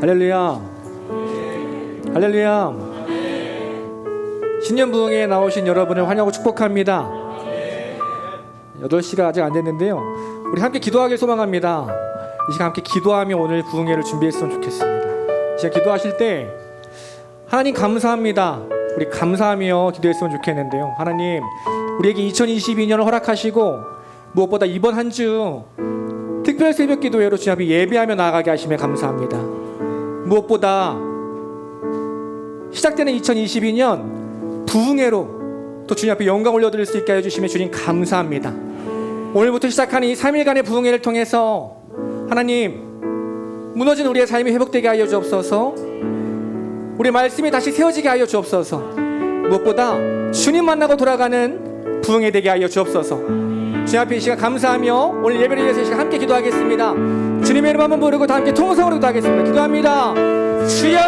할렐루야. 할렐루야. 신년 부흥에 나오신 여러분을 환영하고 축복합니다. 8시가 아직 안 됐는데요, 우리 함께 기도하길 소망합니다. 이 시간 함께 기도하며 오늘 부흥회를 준비했으면 좋겠습니다. 이 시간 기도하실 때 하나님 감사합니다, 우리 감사하며 기도했으면 좋겠는데요, 하나님 우리에게 2022년을 허락하시고 무엇보다 이번 한 주 특별 새벽 기도회로 주님 앞에 예배하며 나아가게 하심에 감사합니다. 무엇보다 시작되는 2022년 부흥회로 또 주님 앞에 영광 올려드릴 수 있게 해주심에 주님 감사합니다. 오늘부터 시작하는 이 3일간의 부흥회를 통해서 하나님 무너진 우리의 삶이 회복되게 하여 주옵소서. 우리 말씀이 다시 세워지게 하여 주옵소서. 무엇보다 주님 만나고 돌아가는 부흥회 되게 하여 주옵소서. 주님 앞에 이 시간 감사하며 오늘 예배를 위해서 이 시간 함께 기도하겠습니다. 주님의 이름 한번 부르고 다 함께 통성으로 기도하겠습니다. 기도합니다. 주여.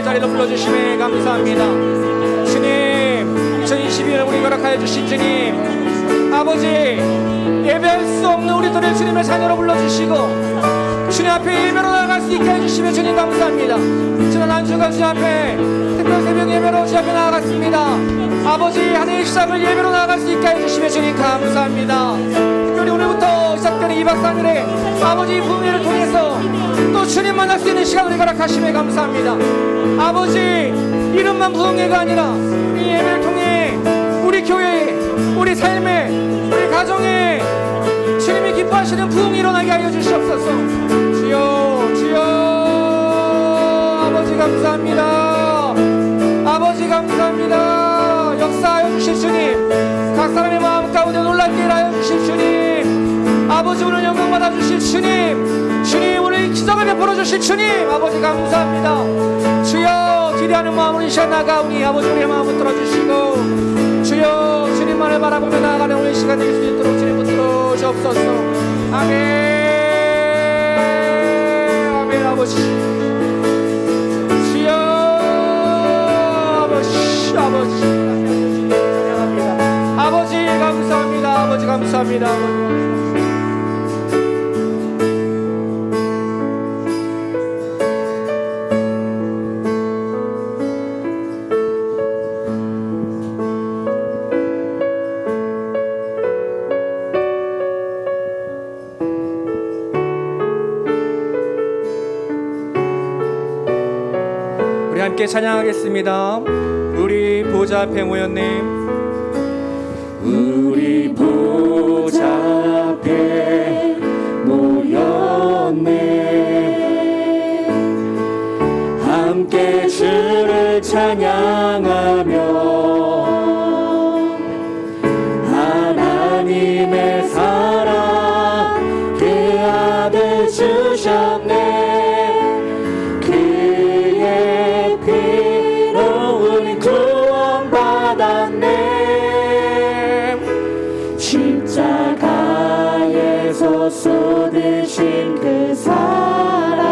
자리로 불러주심에 감사합니다. 주님 2022년 우리 허락하여 주신 주님 아버지, 예배할 수 없는 우리들을 주님의 자녀로 불러주시고 주님 앞에 예배로 나아갈 수 있게 해주시면 주님 감사합니다. 지난 한 주간 주님 앞에 특별 새벽 예배로 주님 앞에 나아갔습니다. 아버지 하늘의 시작을 예배로 나아갈 수 있게 해주시면 주님 감사합니다. 특별히 오늘부터 시작되는 2박 3일에 아버지 부흥회를 통해서 또 주님 만날 수 있는 시간을 허락하심에 감사합니다. 아버지 이름만 부흥회가 아니라 이 예배를 통해 우리 교회에, 우리 삶에, 우리 가정에 주님이 기뻐하시는 부흥이 일어나게 하여 주시옵소서. 주여 주여. 아버지 감사합니다. 아버지 감사합니다. 역사하여 주실 주님, 각 사람의 마음 가운데 놀랍게 일하여 주실 주님, 아버지 오늘 영광 받아 주실 주님, 주님 오늘 기적을 베풀어 주실 주님, 아버지 감사합니다. 주여 기대하는 마음으로 이 시간 나가오니 아버지 우리의 마음을 들어주시고 주여 주님만을 바라보며 나아가는 오늘 시간 될 수 있도록 주님 붙들어 주옵소서. 아멘. 아멘. 아버지 주여. 아버지 아버지 찬양합니다. 아버지 감사합니다. 아버지 감사합니다. 함께 찬양하겠습니다. 우리 보좌 앞에 모였네. 우리 보좌 앞에 모였네. 함께 주를 찬양하며 하나님의 사랑 그 아들 주셨네. 십자가에서 쏟으신 그 사랑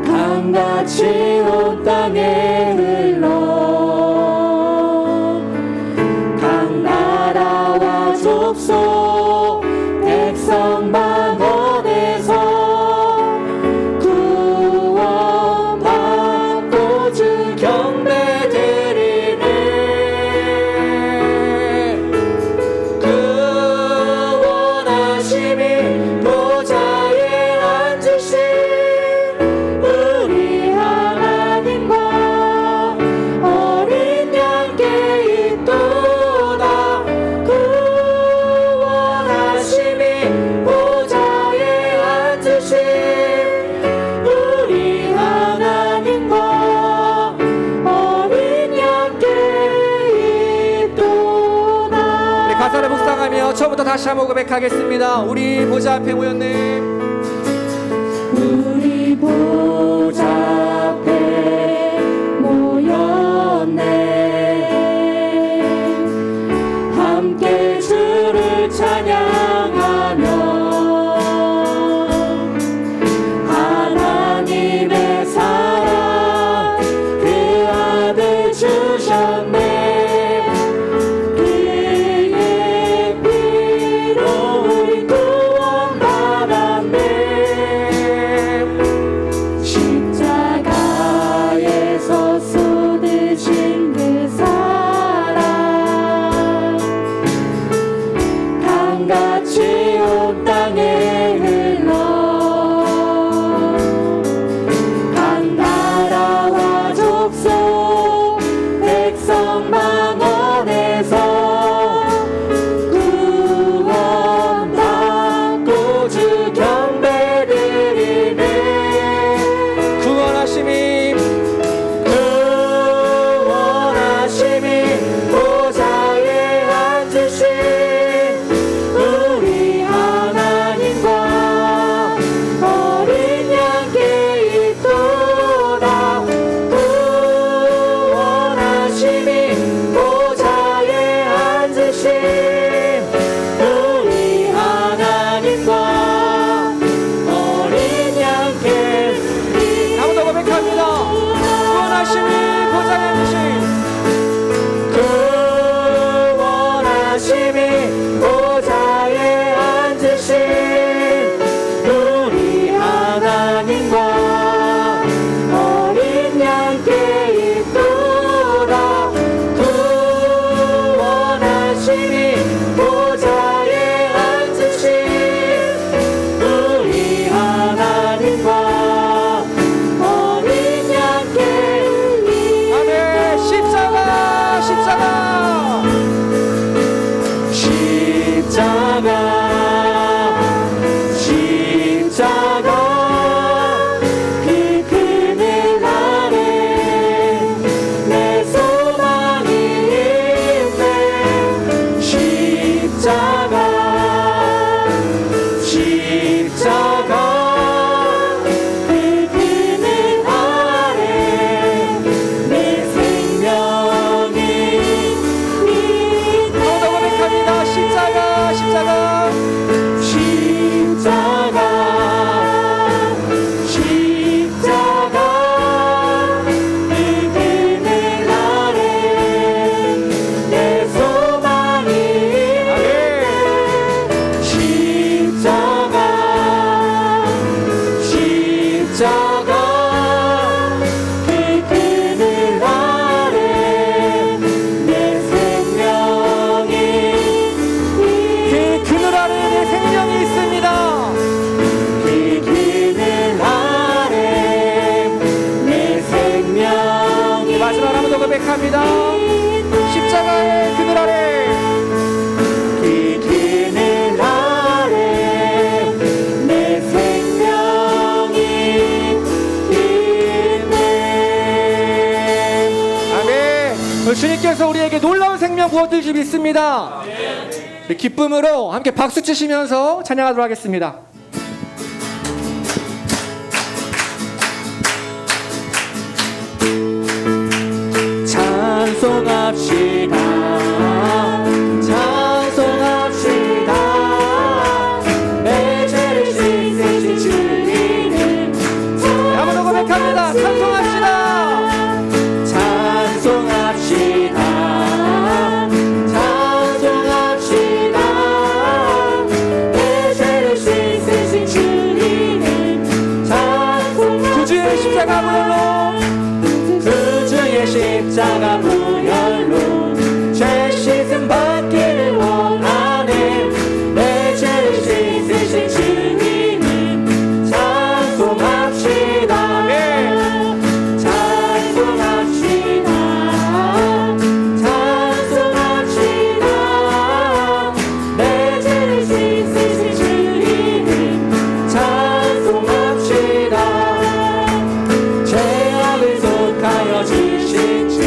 강같이 온 땅에 흘러 각 나라와 족속 백성 만원에서 구원받고 주 경배 드리네. 처음부터 다시 한번 고백하겠습니다. 우리 보좌 앞에 모였네. 우리 보좌 앞에 모였네. 함께 주를 찬양하며 하나님의 사랑 그 아들 주셨네. 그의 피로 우리 구원받았네. 십자가에서 쏟으신 그 사랑 강같이 온 땅에 흘러 각 나라와 족속 백성 망원에서 구원받고 주 경배 드리네. 구원하심이 보좌에 앉으신 우리 하나님과 어린 양께 있도다. 구원하심이 보좌에 앉으신 우리 하나님과 어린 양께 한번 더 고백합니다. 구원하심이 보좌에 앉으신 구원하심이 보좌에 앉으신 우리 하나님과 어린 양께 있도다. 구원하심이 보좌에 앉으신 우리 하나님과 어린 양께 아멘. 십자가 십자가 십자가 그 그늘 아래 내 소망이 있네. 십자가 그 그늘 아래 내 생명이 한번 더 고백합니다. 십자가 십자가 그 그늘 아래 내 소망이 아멘. 십자가 그 그늘 아래 내 생명이 그 그늘 아래 내 생명이 있습니다. 그 그늘 아래 내 생명이 마지막 한번 더 고백합니다. 십자가의 그늘 아래 그 그늘 아래 내 생명이 있네. 아멘. 주님께서 우리에게 놀라운 생명 부어줄 줄 믿습니다. 네, 기쁨으로 함께 박수 치시면서 찬양하도록 하겠습니다. 찬송합시다. 찬송합시다. 내 죄를 씻으신 주님을 한번 더 고백합니다. 찬송합시다. 찬송합시다. 찬송합시다. 내 죄를 씻으신 주님을 찬송합시다. 구주의 십자가 무혈로 구주의 십자가 무혈로 죄 씻음 받기를 원하네. 내 죄를 씻으신 주님을 찬송합시다. 찬송합시다. 찬송합시다. 내 죄를 씻으신 주님을 찬송합시다. 죄악을 속하여 주신 주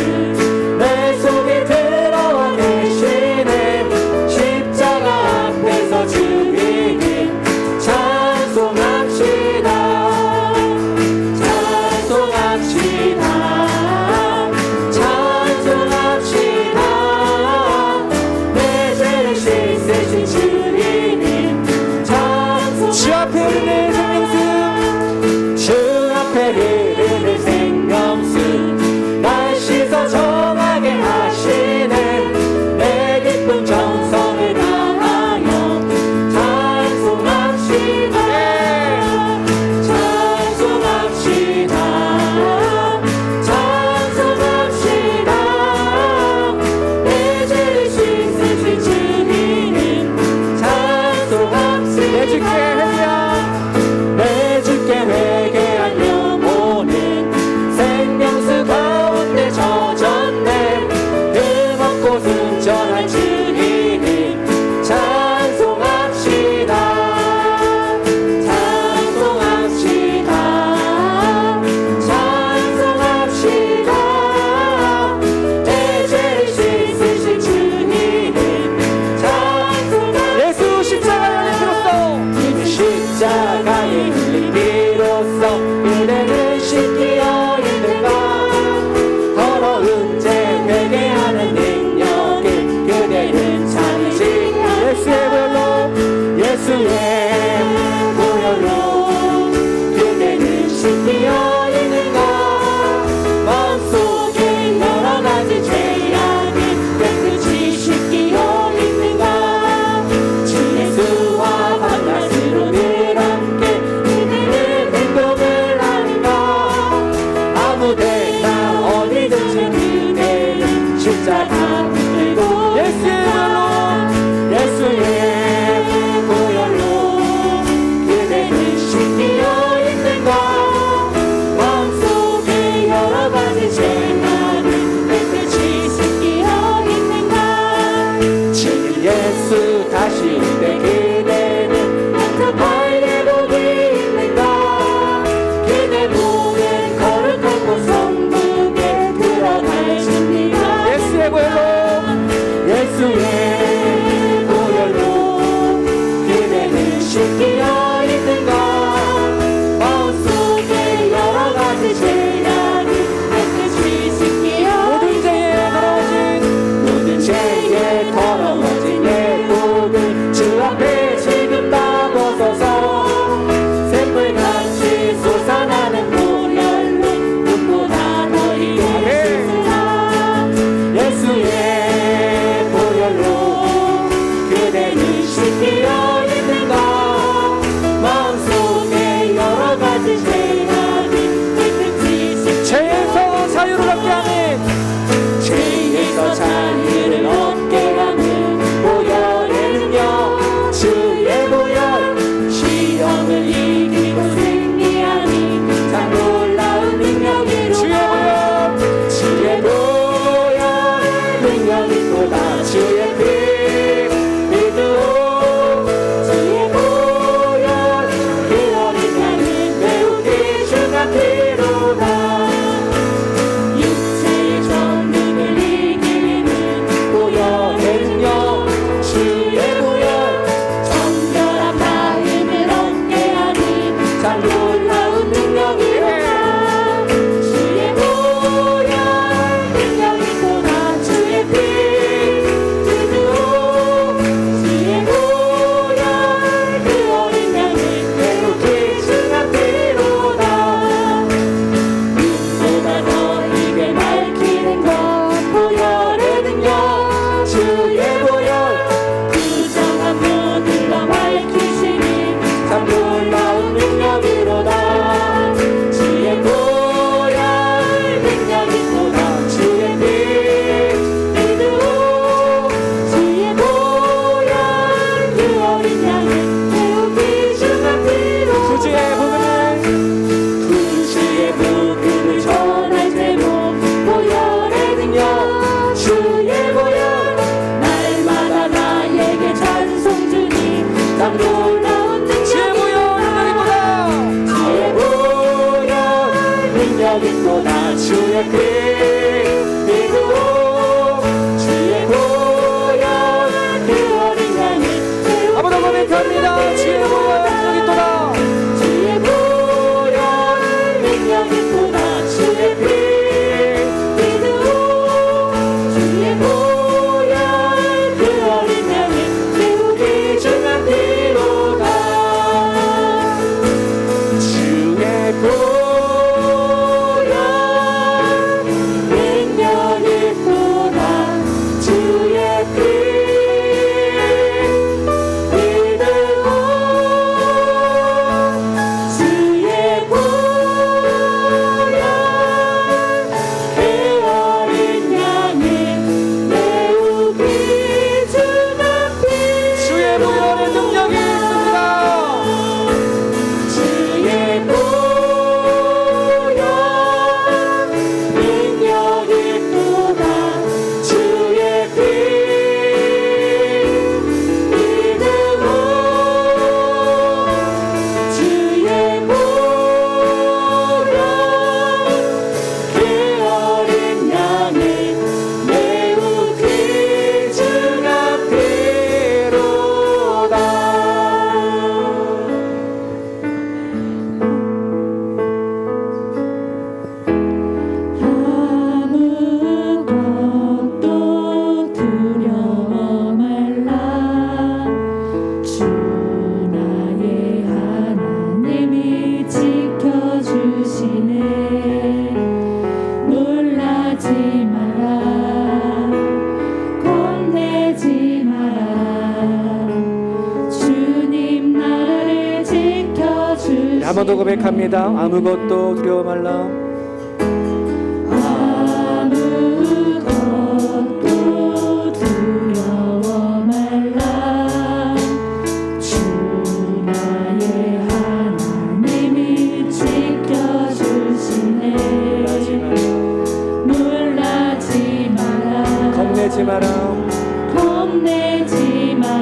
예수 다시 올 때 그대는 한타파의 복이 있는가 그대 보는 거룩한 곳 성국에 들어갈 준비가 예수의 보혈로 예수의 보혈로 그대는 씻기어 있는가 마음속에 여러가지 죄악이 깨끗이 씻기어 모든 죄에 더러워진 모든 죄에 더러워진 예복을 주 앞에 지금 다 벗어서 샘물같이 솟아나는 보혈로 눈보다 더 이에 씻으라 예수의 보혈로 그대는 씻기어 있는가 마음속에 여러가지 죄악이 깨끗이 씻기어 죄에서 자유를 얻게 하는 죄에서 자유를 얻게 하는 보혈의 능력 주의 보혈 시험을 이기고 승리하니 참 놀라운 능력이로다 주의 보혈 능력이 또다 주의 피 믿음 주의 보혈 그 어린 양은 매우 귀중한 피로다 육체의 정욕을 이기는 보혈의 능력 주의 보혈 정결한 마음을 얻게 하니 참 놀라운 능력이로다 주의 보혈 능력이 또다 주의 피 믿음 주의 보혈 그 어린 양은 매우 귀중한 피로다 눈보다 너희를 밝히는 것 보혈의 능력 주의 보혈 부정한 모들로 밝히시니 참 놀라운 능력이로다 주의 보혈 능력이 또다 주의 피 믿음 주의 보혈 그 어린 양은 매우 귀중한 피로 구주의 복음을 구주의 복음을 전할 제목 보혈의 능력 주의 보혈 날마다 나에게 찬송 주니 참 놀라운 주의 능력이 보혈 능력이 또다 주의 피 믿음 주의 보혈 그 어린 양은 매우 아버지 고백합니다. 주의 보혈 능력이 또다 주의 보혈 능력이 또다 주의 피 믿음 주의 보혈 그 어린 양은 매우 귀중한 피로다 주의 보혈 능력이 또다 주의 피 믿음 주의 보혈 그 어린 양은 매우 귀중한 피 주의 보혈의 능력이 있습니다. 주의 보혈 능력이 또다 주의 피 믿음 주의 보혈 그 어린 양은 매우 귀중한 피로다 아무것도 두려워 말라 주 나의 하나님이 지켜주시네 놀라지 마라 겁내지 마라 주님 나를 지켜주시네 한 번 더 고백합니다. 아무것도 두려워 말라. 아무것도 두려워 말라 주 나의 하나님이 지켜주시네 놀라지 마라 겁내지 마라. 겁내지 마라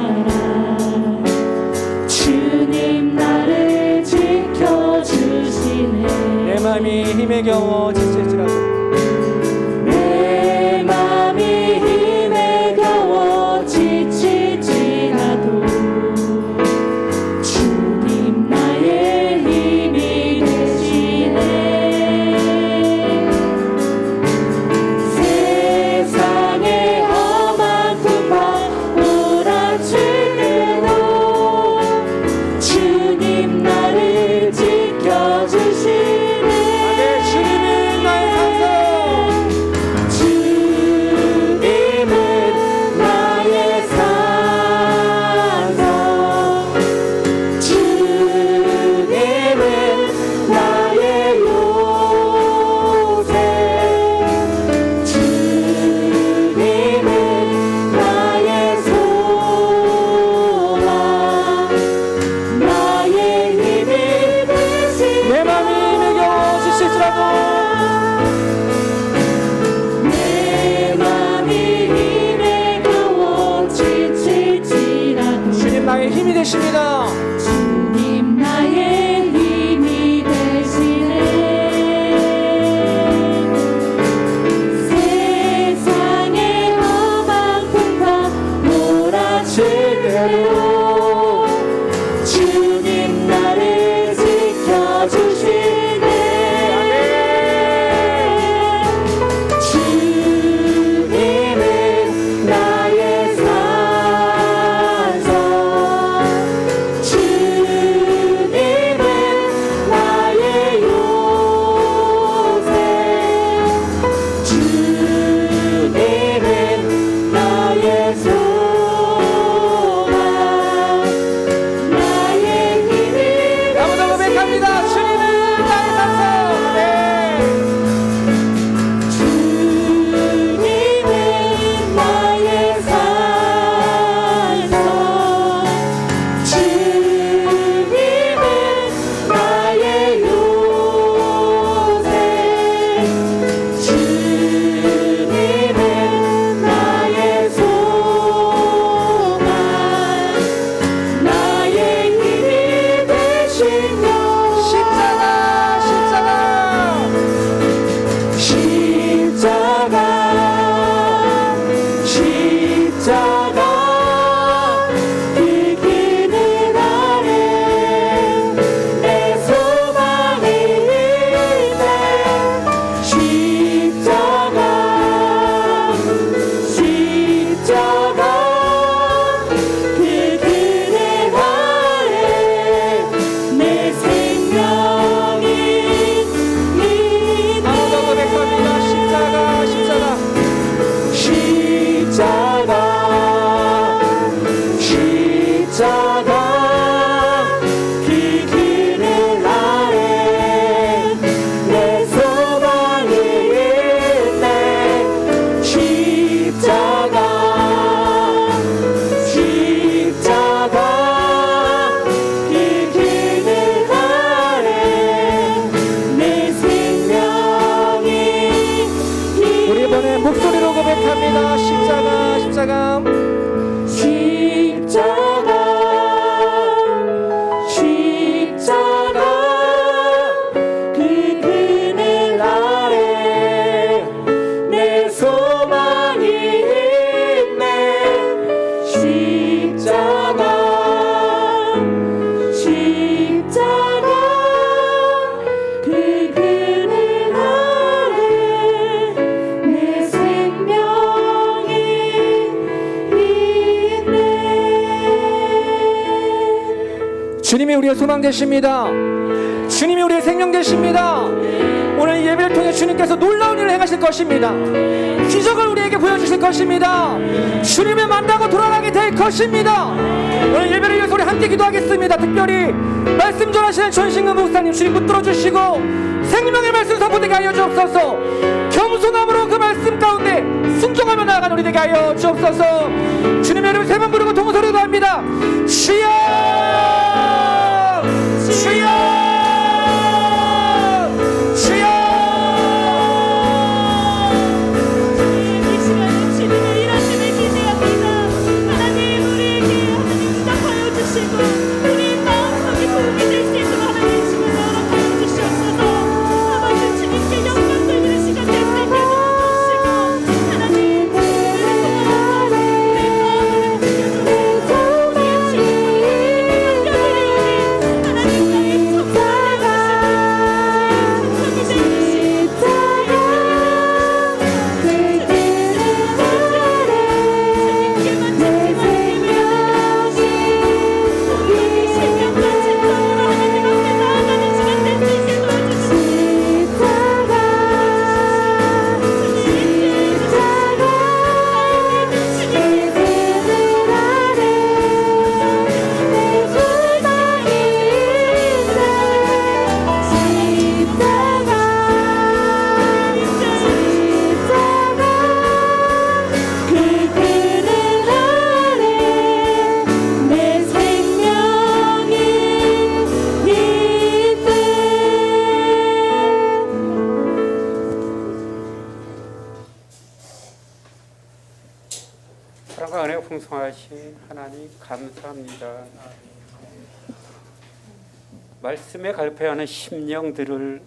힘이 되십니다. 주님 나의 힘이 되시네. 세상의 험한 풍파 몰아칠 때도 주님 나를 지켜주시네. 주님은 나의 산성, 주님은 나의 요새, 주님은 나의 소망, 나의 힘이 아무도 고백합니다. 주님은 나의 산성. 네. 주님은 나의 산성, 주님은 나의 요새, 주님은 나의 소망, 나의 힘이 되시며 십자가 십자가 그 그늘 아래 내 소망이 있네. 십자가 그 그늘 아래 내 생명이 있네. 아무도 고백합니다. 십자가 그 그늘 아래 내 소망이 있네. 십자가 그 그늘 아래 내 생명이 우리 이번에 목소리로 고백합니다. 십자가 그 그늘 아래 내 소망이 있네. 십자가 그 그늘 아래 내 생명이 있네. 주님이 우리의 소망 되십니다. 주님이 우리의 생명 되십니다. 오늘 이 예배를 통해 주님께서 놀라운 일을 행하실 것입니다. 기적을 우리에게 보여주실 것입니다. 주님을 만나고 돌아가게 될 것입니다. 오늘 예배를 위해서 우리 함께 기도하겠습니다. 특별히 말씀 전하시는 전신근 목사님 주님 붙들어 주시고 생명의 말씀 선포되게 하여 주옵소서. 겸손함으로 그 말씀 가운데 순종하며 나아가는 우리 되게 하여 주옵소서. 주님의 이름 세 번 부르고 동소리도 합니다. 주여 주여 주여. 이 시간에 주님의 일하심을 기대합니다. 하나님 우리에게 하나님 응답하여 주시고 우리 마음속에 도움이 될 수 있도록 하나님 주님을 허락하여 주시옵소서. 아버지 주님께 영광 돌리는 시간 될 수 있게 도와주시고 하나님 우리를 통하여서 내 마음을 지켜주옵소서. 주신 하나님 감사합니다. 말씀에 갈패하는 심령들을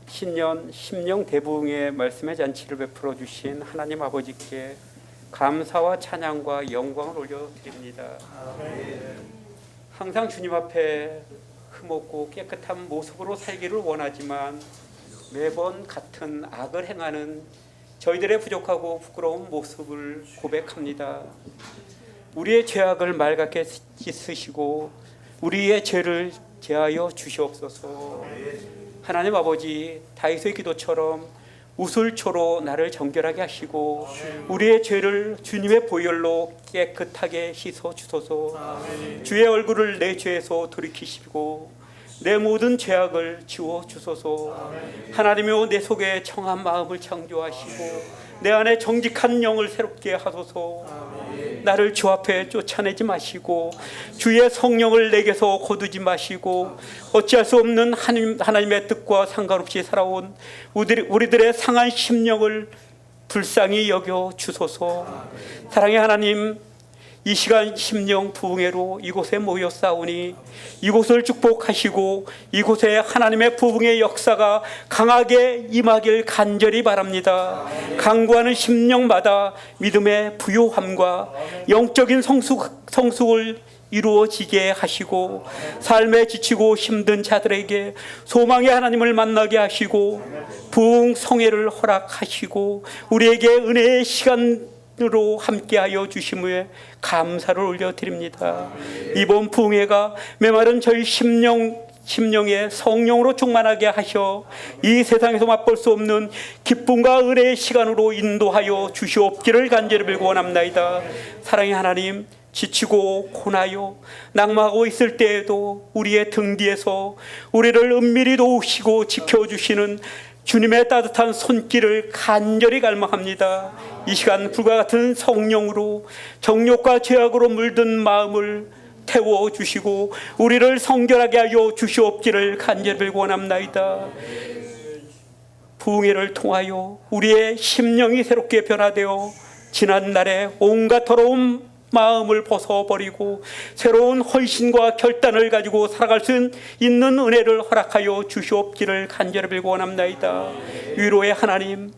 신년 심령 대부흥의 말씀의 잔치를 베풀어 주신 하나님 아버지께 감사와 찬양과 영광을 올려드립니다. 항상 주님 앞에 흠없고 깨끗한 모습으로 살기를 원하지만 매번 같은 악을 행하는 저희들의 부족하고 부끄러운 모습을 고백합니다. 우리의 죄악을 맑게 씻으시고 우리의 죄를 제하여 주시옵소서. 하나님 아버지, 다윗의 기도처럼 우슬초로 나를 정결하게 하시고 우리의 죄를 주님의 보혈로 깨끗하게 씻어 주소서. 주의 얼굴을 내 죄에서 돌이키시고 내 모든 죄악을 지워 주소서. 하나님이여, 내 속에 청한 마음을 창조하시고 내 안에 정직한 영을 새롭게 하소서. 나를 주 앞에 쫓아내지 마시고 주의 성령을 내게서 거두지 마시고 어찌할 수 없는 하나님의 뜻과 상관없이 살아온 우리들의 상한 심령을 불쌍히 여겨 주소서. 사랑의 하나님, 이 시간 심령 부흥회로 이곳에 모여 싸우니 이곳을 축복하시고 이곳에 하나님의 부흥의 역사가 강하게 임하길 간절히 바랍니다. 강구하는 심령마다 믿음의 부요함과 영적인 성숙을 이루어지게 하시고 삶에 지치고 힘든 자들에게 소망의 하나님을 만나게 하시고 부흥 성회를 허락하시고 우리에게 은혜의 시간으로 함께하여 주심에 감사를 올려드립니다. 이번 부흥회가 메마른 저희 심령에 성령으로 충만하게 하셔 이 세상에서 맛볼 수 없는 기쁨과 은혜의 시간으로 인도하여 주시옵기를 간절히 빌고 원합나이다. 사랑의 하나님, 지치고 고나요 낙마하고 있을 때에도 우리의 등 뒤에서 우리를 은밀히 도우시고 지켜주시는 주님의 따뜻한 손길을 간절히 갈망합니다. 이 시간 불과 같은 성령으로 정욕과 죄악으로 물든 마음을 태워주시고 우리를 성결하게 하여 주시옵기를 간절히 빌고 원합나이다. 부흥회를 통하여 우리의 심령이 새롭게 변화되어 지난날의 온갖 더러운 마음을 벗어버리고 새로운 헌신과 결단을 가지고 살아갈 수 있는 은혜를 허락하여 주시옵기를 간절히 빌고 원합나이다. 위로의 하나님,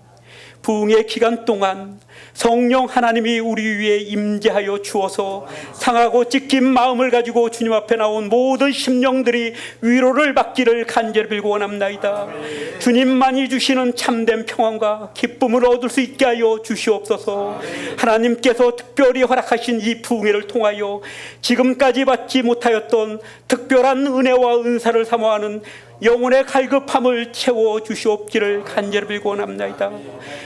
부흥의 기간 동안 성령 하나님이 우리 위에 임재하여 주어서 상하고 찢긴 마음을 가지고 주님 앞에 나온 모든 심령들이 위로를 받기를 간절히 빌고 원합나이다. 주님만이 주시는 참된 평안과 기쁨을 얻을 수 있게 하여 주시옵소서. 하나님께서 특별히 허락하신 이 부흥회를 통하여 지금까지 받지 못하였던 특별한 은혜와 은사를 사모하는 영혼의 갈급함을 채워 주시옵기를 간절히 빌고 원합나이다.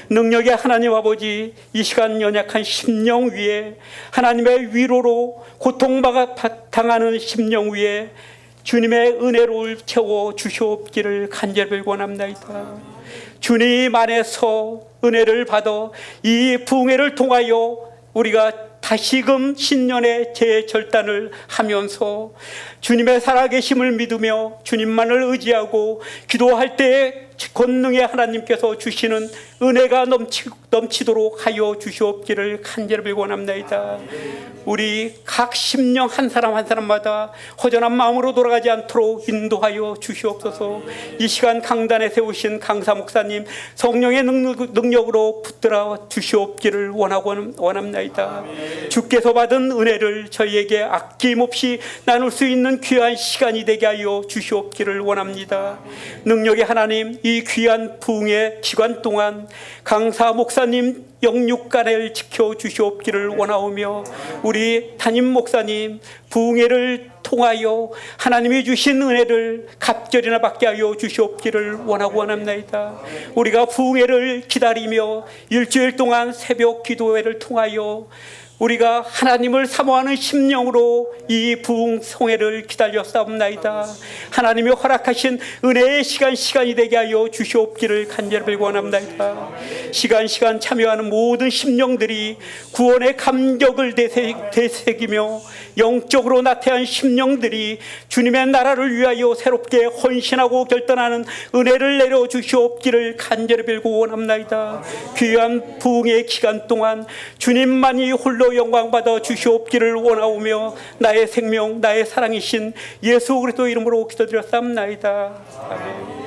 능력의 하나님 아버지, 이 시간 연약한 심령 위에 하나님의 위로로 고통당하는 심령 위에 주님의 은혜를 채워 주시옵기를 간절히 빌고 원합나이다. 주님 안에서 은혜를 받아 이 부흥회를 통하여 우리가 다시금 신년의 재절단을 하면서 주님의 살아계심을 믿으며 주님만을 의지하고 기도할 때에 권능의 하나님께서 주시는 은혜가 넘치도록 하여 주시옵기를 간절히 빌고 원합나이다. 우리 각 심령 한 사람 한 사람마다 허전한 마음으로 돌아가지 않도록 인도하여 주시옵소서. 이 시간 강단에 세우신 강사 목사님 성령의 능력으로 붙들어 주시옵기를 원합나이다. 주께서 받은 은혜를 저희에게 아낌없이 나눌 수 있는 귀한 시간이 되게 하여 주시옵기를 원합니다. 능력의 하나님, 이 귀한 부흥의 기간 동안 강사 목사님 영육간을 지켜주시옵기를 원하오며 우리 담임 목사님 부흥회를 통하여 하나님이 주신 은혜를 갑절이나 받게 하여 주시옵기를 원하고 원합나이다. 우리가 부흥회를 기다리며 일주일 동안 새벽 기도회를 통하여 우리가 하나님을 사모하는 심령으로 이 부흥성회를 기다렸사옵나이다. 하나님이 허락하신 은혜의 시간이 되게 하여 주시옵기를 간절히 빌고 원합나이다. 시간 참여하는 모든 심령들이 구원의 감격을 되새기며 영적으로 나태한 심령들이 주님의 나라를 위하여 새롭게 헌신하고 결단하는 은혜를 내려 주시옵기를 간절히 빌고 원합나이다. 귀한 부흥의 기간 동안 주님만이 홀로 홀로 영광받아 주시옵기를 원하오며 나의 생명 나의 사랑이신 예수 그리스도 이름으로 기도드렸사옵나이다. 아멘.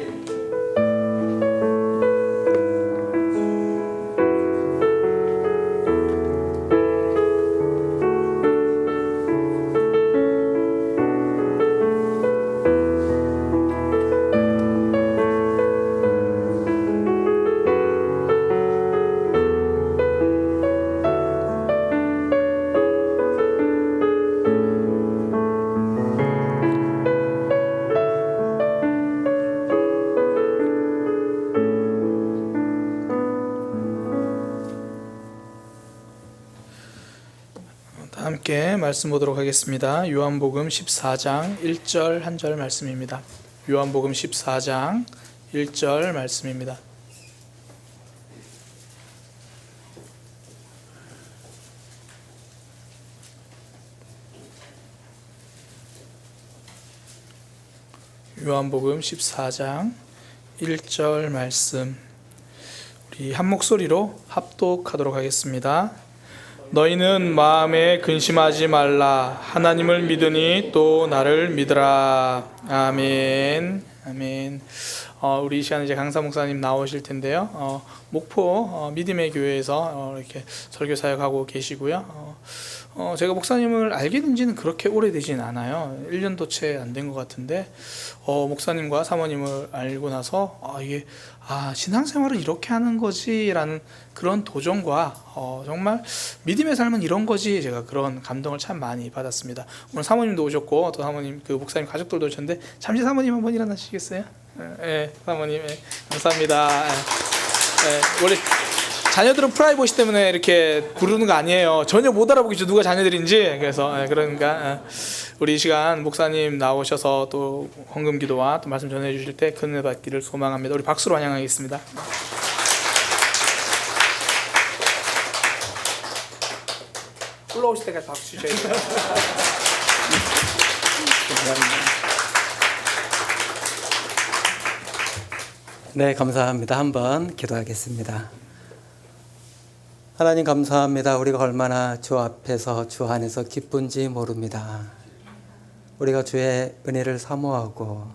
함께 말씀 보도록 하겠습니다. 요한복음 14장 1절 한 절 말씀입니다. 요한복음 14장 1절 말씀입니다. 요한복음 14장 1절 말씀, 우리 한 목소리로 합독하도록 하겠습니다. 너희는 마음에 근심하지 말라. 하나님을 믿으니 또 나를 믿으라. 아멘. 아멘. 우리 이 시간에 이제 강사 목사님 나오실 텐데요. 목포 믿음의 교회에서 이렇게 설교 사역하고 계시고요. 제가 목사님을 알게 된 지는 그렇게 오래되진 않아요. 1년도 채 안 된 것 같은데, 목사님과 사모님을 알고 나서, 이게, 신앙생활은 이렇게 하는 거지, 라는 그런 도전과, 정말 믿음의 삶은 이런 거지, 제가 그런 감동을 참 많이 받았습니다. 오늘 사모님도 오셨고, 또 사모님, 목사님 가족들도 오셨는데, 잠시 사모님 한번 일어나시겠어요? 예, 사모님, 예, 감사합니다. 예, 원래, 자녀들은 프라이버시 때문에 이렇게 부르는 거 아니에요. 전혀 못 알아보겠죠, 누가 자녀들인지. 그래서 그러니까 우리 이 시간 목사님 나오셔서 또 헌금 기도와 또 말씀 전해 주실 때 큰 은혜 받기를 소망합니다. 우리 박수로 환영하겠습니다. 올라오실 때까지 박수 주셔야 돼요. 네, 감사합니다. 한번 기도하겠습니다. 하나님 감사합니다. 우리가 얼마나 주 앞에서 주 안에서 기쁜지 모릅니다. 우리가 주의 은혜를 사모하고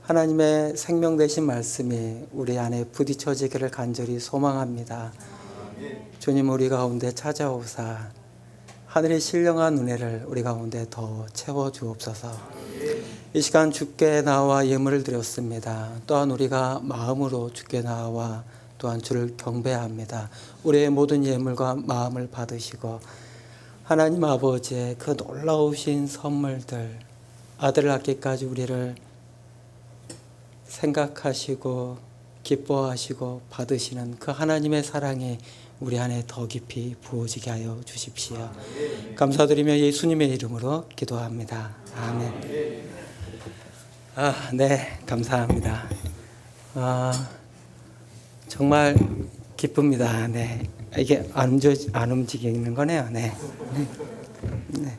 하나님의 생명 되신 말씀이 우리 안에 부딪혀지기를 간절히 소망합니다. 주님, 우리 가운데 찾아오사 하늘의 신령한 은혜를 우리 가운데 더 채워주옵소서. 이 시간 주께 나와 예물을 드렸습니다. 또한 우리가 마음으로 주께 나와 또한 주를 경배합니다. 우리의 모든 예물과 마음을 받으시고 하나님 아버지의 그 놀라우신 선물들, 아들 낳기까지 우리를 생각하시고 기뻐하시고 받으시는 그 하나님의 사랑이 우리 안에 더 깊이 부어지게 하여 주십시오. 감사드리며 예수님의 이름으로 기도합니다. 아멘. 네, 감사합니다. 정말 기쁩니다. 네, 이게 안 움직이는 거네요. 네. 네.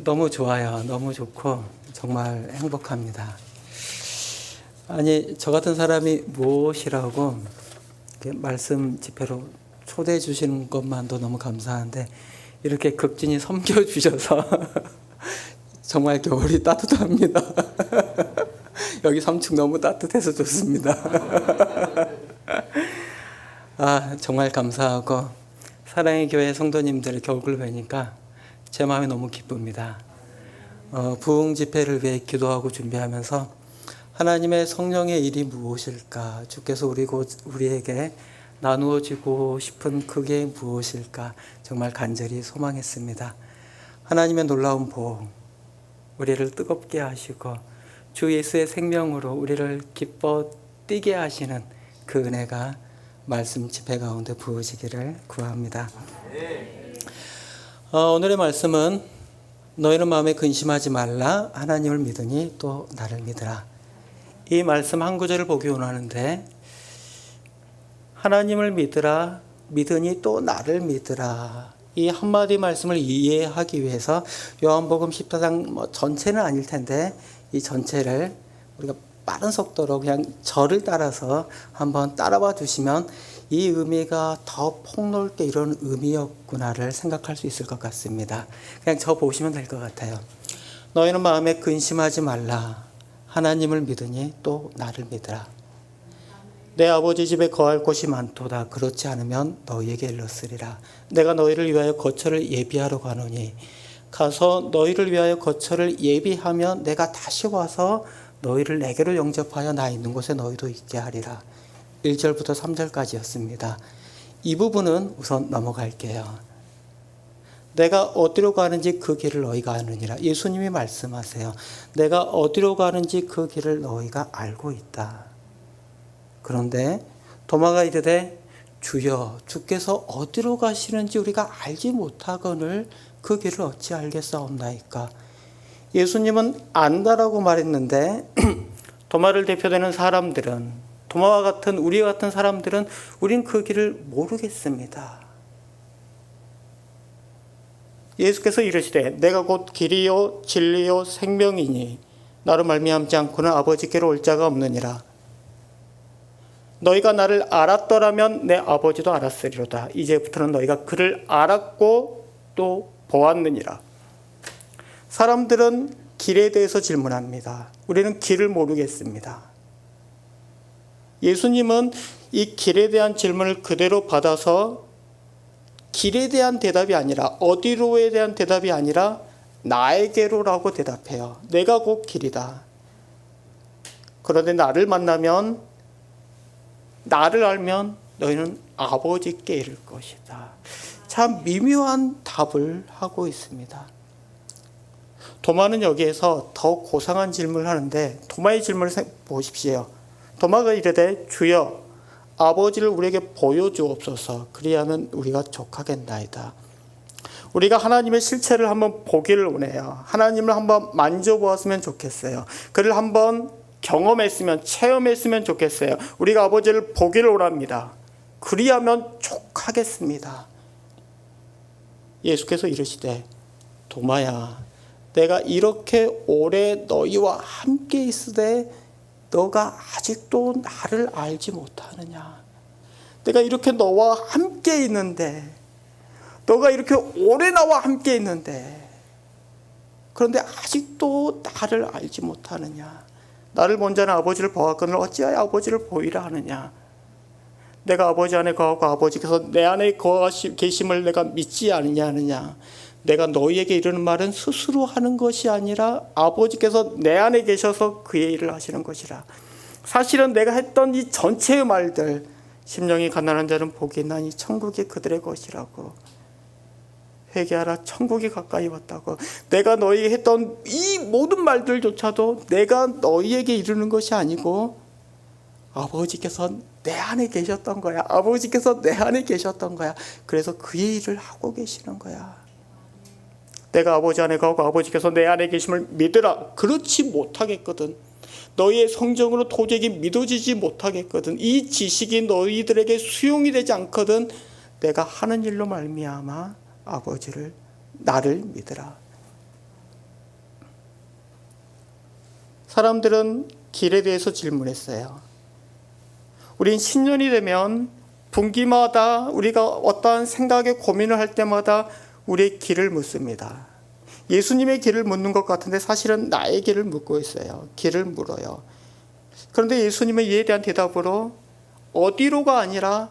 너무 좋아요. 너무 좋고 정말 행복합니다. 아니, 저 같은 사람이 무엇이라고 말씀 집회로 초대해 주시는 것만도 너무 감사한데 이렇게 극진히 섬겨 주셔서 정말 겨울이 따뜻합니다. 여기 3층 너무 따뜻해서 좋습니다. 정말 감사하고 사랑의 교회 성도님들 겨울을 뵈니까 제 마음이 너무 기쁩니다. 부흥 집회를 위해 기도하고 준비하면서 하나님의 성령의 일이 무엇일까? 주께서 우리에게 나누어지고 싶은 그게 무엇일까? 정말 간절히 소망했습니다. 하나님의 놀라운 복, 우리를 뜨겁게 하시고 주 예수의 생명으로 우리를 기뻐 뛰게 하시는 그 은혜가 말씀 집회 가운데 부어지기를 구합니다. 오늘의 말씀은 너희는 마음에 근심하지 말라. 하나님을 믿으니 또 나를 믿으라. 이 말씀 한 구절을 보기 원하는데 하나님을 믿으라, 믿으니 또 나를 믿으라. 이 한마디 말씀을 이해하기 위해서 요한복음 14장 전체는 아닐 텐데 이 전체를 우리가 빠른 속도로 그냥 절을 따라서 한번 따라와 주시면 이 의미가 더 폭넓게 이런 의미였구나를 생각할 수 있을 것 같습니다. 그냥 저 보시면 될 것 같아요. 너희는 마음에 근심하지 말라. 하나님을 믿으니 또 나를 믿으라. 내 아버지 집에 거할 곳이 많도다. 그렇지 않으면 너희에게 일렀으리라. 내가 너희를 위하여 거처를 예비하러 가노니 가서 너희를 위하여 거처를 예비하면 내가 다시 와서 너희를 내게로 영접하여 나 있는 곳에 너희도 있게 하리라. 1절부터 3절까지였습니다. 이 부분은 우선 넘어갈게요. 내가 어디로 가는지 그 길을 너희가 아느니라. 예수님이 말씀하세요. 내가 어디로 가는지 그 길을 너희가 알고 있다. 그런데 도마가 이르되 주여 주께서 어디로 가시는지 우리가 알지 못하거늘 그 길을 어찌 알겠사옵나이까. 예수님은 안다라고 말했는데 도마를 대표되는 사람들은, 도마와 같은 우리 같은 사람들은 우린 그 길을 모르겠습니다. 예수께서 이르시되 내가 곧 길이요 진리요 생명이니 나로 말미암지 않고는 아버지께로 올 자가 없느니라. 너희가 나를 알았더라면 내 아버지도 알았으리로다. 이제부터는 너희가 그를 알았고 또 보았느니라. 사람들은 길에 대해서 질문합니다. 우리는 길을 모르겠습니다. 예수님은 이 길에 대한 질문을 그대로 받아서 길에 대한 대답이 아니라, 어디로에 대한 대답이 아니라 나에게로라고 대답해요. 내가 곧 길이다. 그런데 나를 만나면, 나를 알면 너희는 아버지께 이를 것이다. 참 미묘한 답을 하고 있습니다. 도마는 여기에서 더 고상한 질문을 하는데, 도마의 질문을 보십시오. 도마가 이르되 주여 아버지를 우리에게 보여주옵소서. 그리하면 우리가 족하겠나이다. 우리가 하나님의 실체를 한번 보기를 원해요. 하나님을 한번 만져보았으면 좋겠어요. 그를 한번 경험했으면, 체험했으면 좋겠어요. 우리가 아버지를 보기를 원합니다. 그리하면 족하겠습니다. 예수께서 이르시되 도마야 내가 이렇게 오래 너희와 함께 있으되 너가 아직도 나를 알지 못하느냐. 내가 이렇게 너와 함께 있는데, 너가 이렇게 오래 나와 함께 있는데, 그런데 아직도 나를 알지 못하느냐. 나를 본 자는 아버지를 보았거늘 어찌하여 아버지를 보이라 하느냐. 내가 아버지 안에 거하고 아버지께서 내 안에 계심을 내가 믿지 않느냐 하느냐. 내가 너희에게 이르는 말은 스스로 하는 것이 아니라 아버지께서 내 안에 계셔서 그의 일을 하시는 것이라. 사실은 내가 했던 이 전체의 말들, 심령이 가난한 자는 복이 있나니 천국이 그들의 것이라고. 회개하라 천국이 가까이 왔다고. 내가 너희에게 했던 이 모든 말들조차도 내가 너희에게 이르는 것이 아니고 아버지께서 내 안에 계셨던 거야. 아버지께서 내 안에 계셨던 거야. 그래서 그의 일을 하고 계시는 거야. 내가 아버지 안에 가고 아버지께서 내 안에 계심을 믿으라. 그렇지 못하겠거든. 너희의 성정으로 도저히 믿어지지 못하겠거든. 이 지식이 너희들에게 수용이 되지 않거든. 내가 하는 일로 말미암아 아버지를, 나를 믿으라. 사람들은 길에 대해서 질문했어요. 우린 10년이 되면 분기마다 우리가 어떠한 생각에 고민을 할 때마다 우리의 길을 묻습니다. 예수님의 길을 묻는 것 같은데 사실은 나의 길을 묻고 있어요. 길을 물어요. 그런데 예수님은 이에 대한 대답으로 어디로가 아니라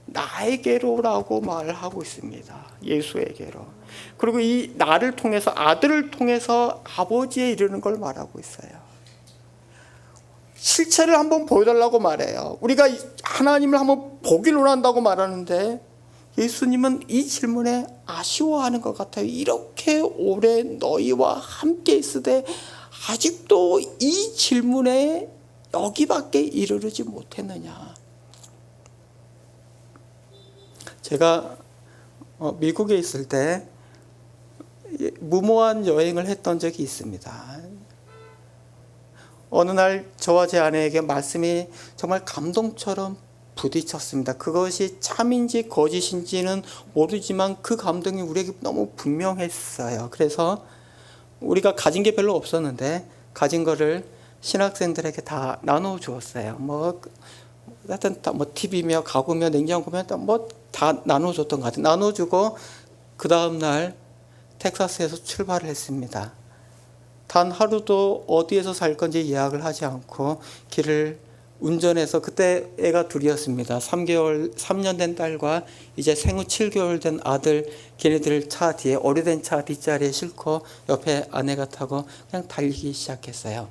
나에게로라고 말을 하고 있습니다. 예수에게로. 그리고 이 나를 통해서, 아들을 통해서 아버지에 이르는 걸 말하고 있어요. 실체를 한번 보여달라고 말해요. 우리가 하나님을 한번 보기를 원한다고 말하는데 예수님은 이 질문에 아쉬워하는 것 같아요. 이렇게 오래 너희와 함께 있으되 아직도 이 질문에 여기밖에 이르르지 못했느냐. 제가 미국에 있을 때 무모한 여행을 했던 적이 있습니다. 어느 날 저와 제 아내에게 말씀이 정말 감동처럼 부딪혔습니다. 그것이 참인지 거짓인지는 모르지만 그 감동이 우리에게 너무 분명했어요. 그래서 우리가 가진 게 별로 없었는데 가진 거를 신학생들에게 다 나눠 주었어요. 하여튼 뭐 TV며 가구며 냉장고며 뭐 다 나눠줬던 것 같아요. 나눠주고 그 다음날 텍사스에서 출발을 했습니다. 단 하루도 어디에서 살 건지 예약을 하지 않고 길을 운전해서, 그때 애가 둘이었습니다. 3년 된 딸과 이제 생후 7개월 된 아들, 걔네들 차 뒤에, 오래된 차 뒷자리에 싣고 옆에 아내가 타고 그냥 달리기 시작했어요.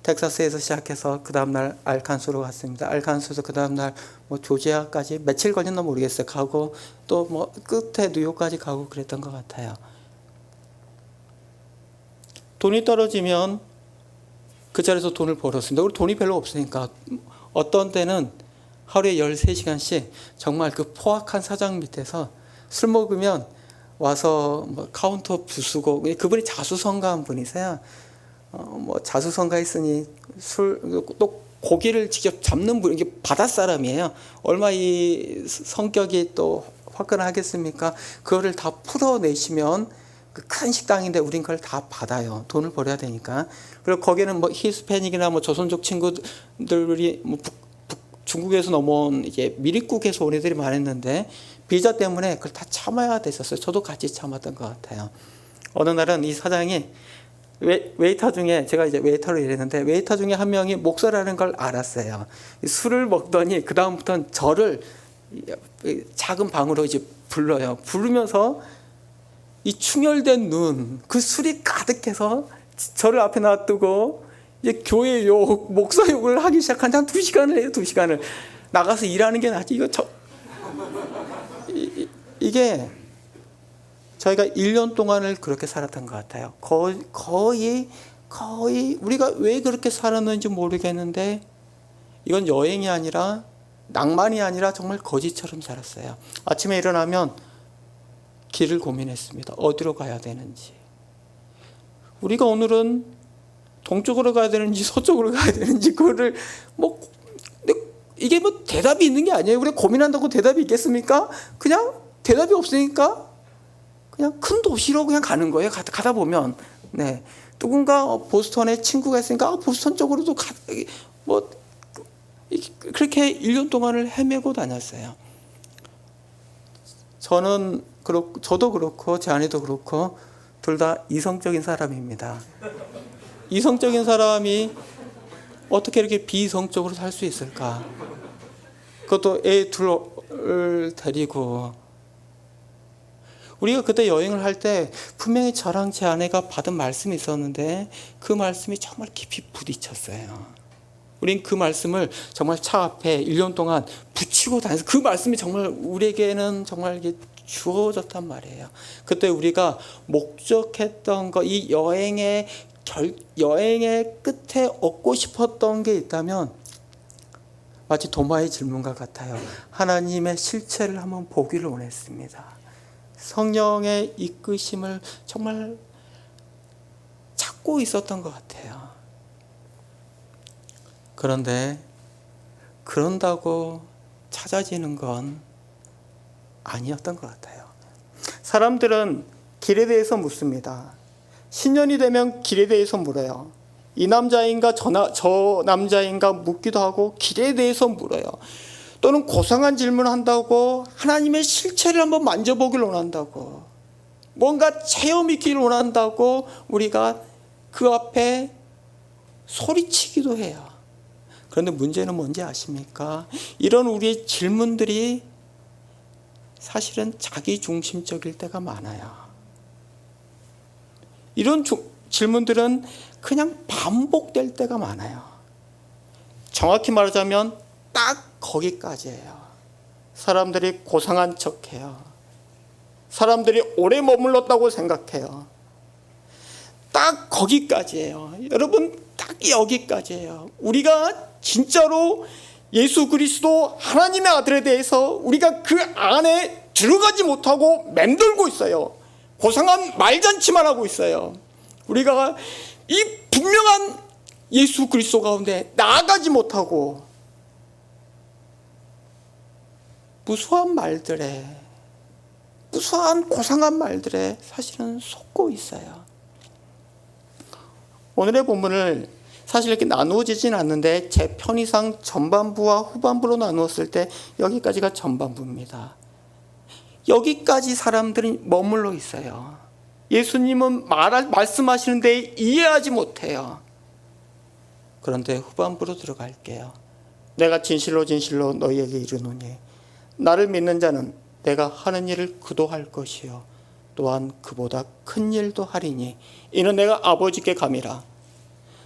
텍사스에서 시작해서 그 다음날 알칸소로 갔습니다. 알칸소에서 그 다음날 뭐 조지아까지 며칠 걸렸나 모르겠어요. 가고 또 뭐 끝에 뉴욕까지 가고 그랬던 것 같아요. 돈이 떨어지면 그 자리에서 돈을 벌었습니다. 우리 돈이 별로 없으니까 어떤 때는 하루에 13시간씩 정말 그 포악한 사장 밑에서 술 먹으면 와서 뭐 카운터 부수고, 그분이 자수성가한 분이세요. 뭐 자수성가했으니 또 고기를 직접 잡는 분, 이게 바닷사람이에요. 얼마 이 성격이 또 화끈하겠습니까? 그거를 다 풀어내시면 그 큰 식당인데 우린 그걸 다 받아요. 돈을 벌어야 되니까. 그리고 거기는 뭐 히스패닉이나 뭐 조선족 친구들이 뭐 중국에서 넘어온 이제 미립국에서 온 애들이 많았는데 비자 때문에 그걸 다 참아야 됐었어요. 저도 같이 참았던 것 같아요. 어느 날은 이 사장이 웨이터 중에, 제가 이제 웨이터로 일했는데 웨이터 중에 한 명이 목사라는 걸 알았어요. 술을 먹더니 그 다음부터는 저를 작은 방으로 이제 불러요. 부르면서 이 충혈된 눈, 그 술이 가득해서 저를 앞에 놔두고 이제 교회 욕, 목사 욕을 하기 시작한 지 한 2시간을 해요. 2시간을. 나가서 일하는 게 낫지. 이게 저희가 1년 동안을 그렇게 살았던 것 같아요. 거의 우리가 왜 그렇게 살았는지 모르겠는데 이건 여행이 아니라, 낭만이 아니라 정말 거지처럼 살았어요. 아침에 일어나면 길을 고민했습니다. 어디로 가야 되는지. 우리가 오늘은 동쪽으로 가야 되는지 서쪽으로 가야 되는지, 그거를 뭐 이게 뭐 대답이 있는 게 아니에요. 우리가 고민한다고 대답이 있겠습니까? 그냥 대답이 없으니까 그냥 큰 도시로 그냥 가는 거예요. 가다 보면. 네. 누군가 보스턴에 친구가 있으니까 보스턴 쪽으로도 뭐 그렇게 1년 동안을 헤매고 다녔어요. 저도 그렇고 제 아내도 그렇고 둘 다 이성적인 사람입니다. 이성적인 사람이 어떻게 이렇게 비이성적으로 살 수 있을까? 그것도 애 둘을 데리고. 우리가 그때 여행을 할 때 분명히 저랑 제 아내가 받은 말씀이 있었는데 그 말씀이 정말 깊이 부딪혔어요. 우린 그 말씀을 정말 차 앞에 1년 동안 붙이고 다녀서 그 말씀이 정말 우리에게는 정말 이게 주어졌단 말이에요. 그때 우리가 목적했던 거, 이 여행의 끝에 얻고 싶었던 게 있다면 마치 도마의 질문과 같아요. 하나님의 실체를 한번 보기를 원했습니다. 성령의 이끄심을 정말 찾고 있었던 것 같아요. 그런데 그런다고 찾아지는 건 아니었던 것 같아요. 사람들은 길에 대해서 묻습니다. 신년이 되면 길에 대해서 물어요. 이 남자인가 저 남자인가 묻기도 하고 길에 대해서 물어요. 또는 고상한 질문을 한다고 하나님의 실체를 한번 만져보기를 원한다고, 뭔가 체험 있기를 원한다고 우리가 그 앞에 소리치기도 해요. 그런데 문제는 뭔지 아십니까? 이런 우리의 질문들이 사실은 자기중심적일 때가 많아요. 이런 질문들은 그냥 반복될 때가 많아요. 정확히 말하자면 딱 거기까지예요. 사람들이 고상한 척해요. 사람들이 오래 머물렀다고 생각해요. 딱 거기까지예요. 여러분, 딱 여기까지예요. 우리가 진짜로 예수 그리스도 하나님의 아들에 대해서 우리가 그 안에 들어가지 못하고 맴돌고 있어요. 고상한 말잔치만 하고 있어요. 우리가 이 분명한 예수 그리스도 가운데 나아가지 못하고 무수한 말들에, 무수한 고상한 말들에 사실은 속고 있어요. 오늘의 본문을 사실 이렇게 나누어지진 않는데 제 편의상 전반부와 후반부로 나누었을 때 여기까지가 전반부입니다. 여기까지 사람들이 머물러 있어요. 예수님은 말씀하시는데 이해하지 못해요. 그런데 후반부로 들어갈게요. 내가 진실로 진실로 너희에게 이르노니 나를 믿는 자는 내가 하는 일을 그도 할 것이요 또한 그보다 큰 일도 하리니 이는 내가 아버지께 감이라.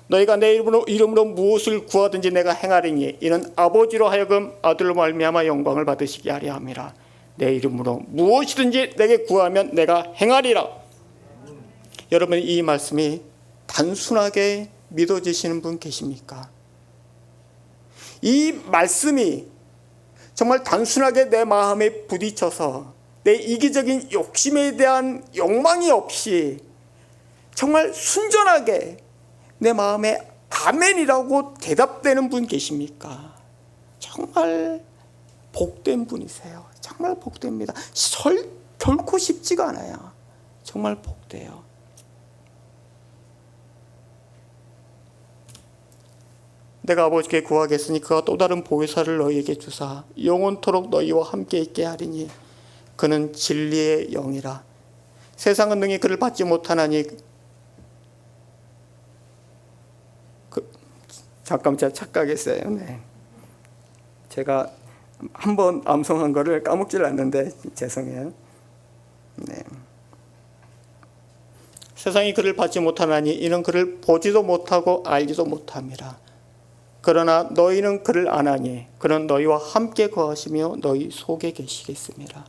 너희가 내 이름으로 무엇을 구하든지 내가 행하리니 이는 아버지로 하여금 아들로 말미암아 영광을 받으시게 하려 함이라. 내 이름으로 무엇이든지 내게 구하면 내가 행하리라. 여러분, 이 말씀이 단순하게 믿어지시는 분 계십니까? 이 말씀이 정말 단순하게 내 마음에 부딪혀서 내 이기적인 욕심에 대한 욕망이 없이 정말 순전하게 내 마음에 아멘이라고 대답되는 분 계십니까? 정말 복된 분이세요. 정말 복됩니다. 결코 쉽지가 않아요. 정말 복돼요. 내가 아버지께 구하겠으니 그가 또 다른 보혜사를 너희에게 주사 영원토록 너희와 함께 있게 하리니 그는 진리의 영이라. 세상은 능히 그를 받지 못하나니 잠깐 제가 착각했어요. 네. 제가 한번 암송한 거를 까먹질 않는데 죄송해요. 네. 세상이 그를 받지 못하나니 이는 그를 보지도 못하고 알지도 못함이라. 그러나 너희는 그를 아나니 그는 너희와 함께 거하시며 너희 속에 계시겠습니다.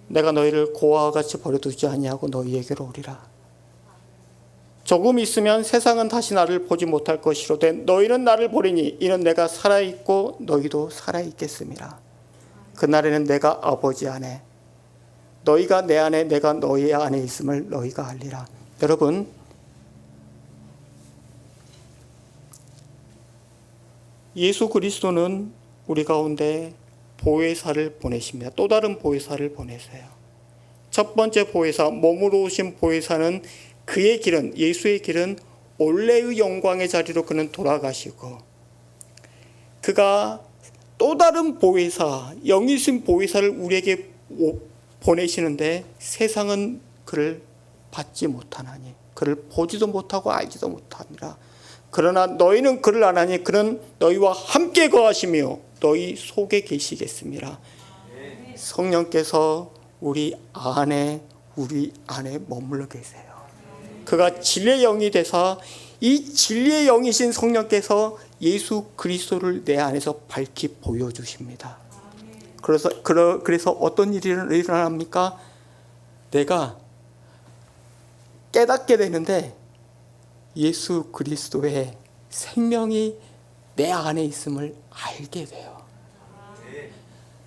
내가 너희를 고아와 같이 버려두지 아니하고 너희에게로 오리라. 조금 있으면 세상은 다시 나를 보지 못할 것이로되 너희는 나를 보리니 이는 내가 살아있고 너희도 살아있겠습니다. 그날에는 내가 아버지 안에 너희가 내 안에 내가 너희 안에 있음을 너희가 알리라. 여러분, 예수 그리스도는 우리 가운데 보혜사를 보내십니다. 또 다른 보혜사를 보내세요. 첫 번째 보혜사, 몸으로 오신 보혜사는 그의 길은, 예수의 길은 원래의 영광의 자리로 그는 돌아가시고 그가 또 다른 보혜사, 영이신 보혜사를 우리에게 보내시는데 세상은 그를 받지 못하나니 그를 보지도 못하고 알지도 못합니다. 그러나 너희는 그를 아나니 그는 너희와 함께 거하시며 너희 속에 계시겠습니다. 성령께서 우리 안에 머물러 계세요. 그가 진리의 영이 되사 이 진리의 영이신 성령께서 예수 그리스도를 내 안에서 밝히 보여주십니다. 그래서 어떤 일이 일어납니까? 내가 깨닫게 되는데 예수 그리스도의 생명이 내 안에 있음을 알게 돼요.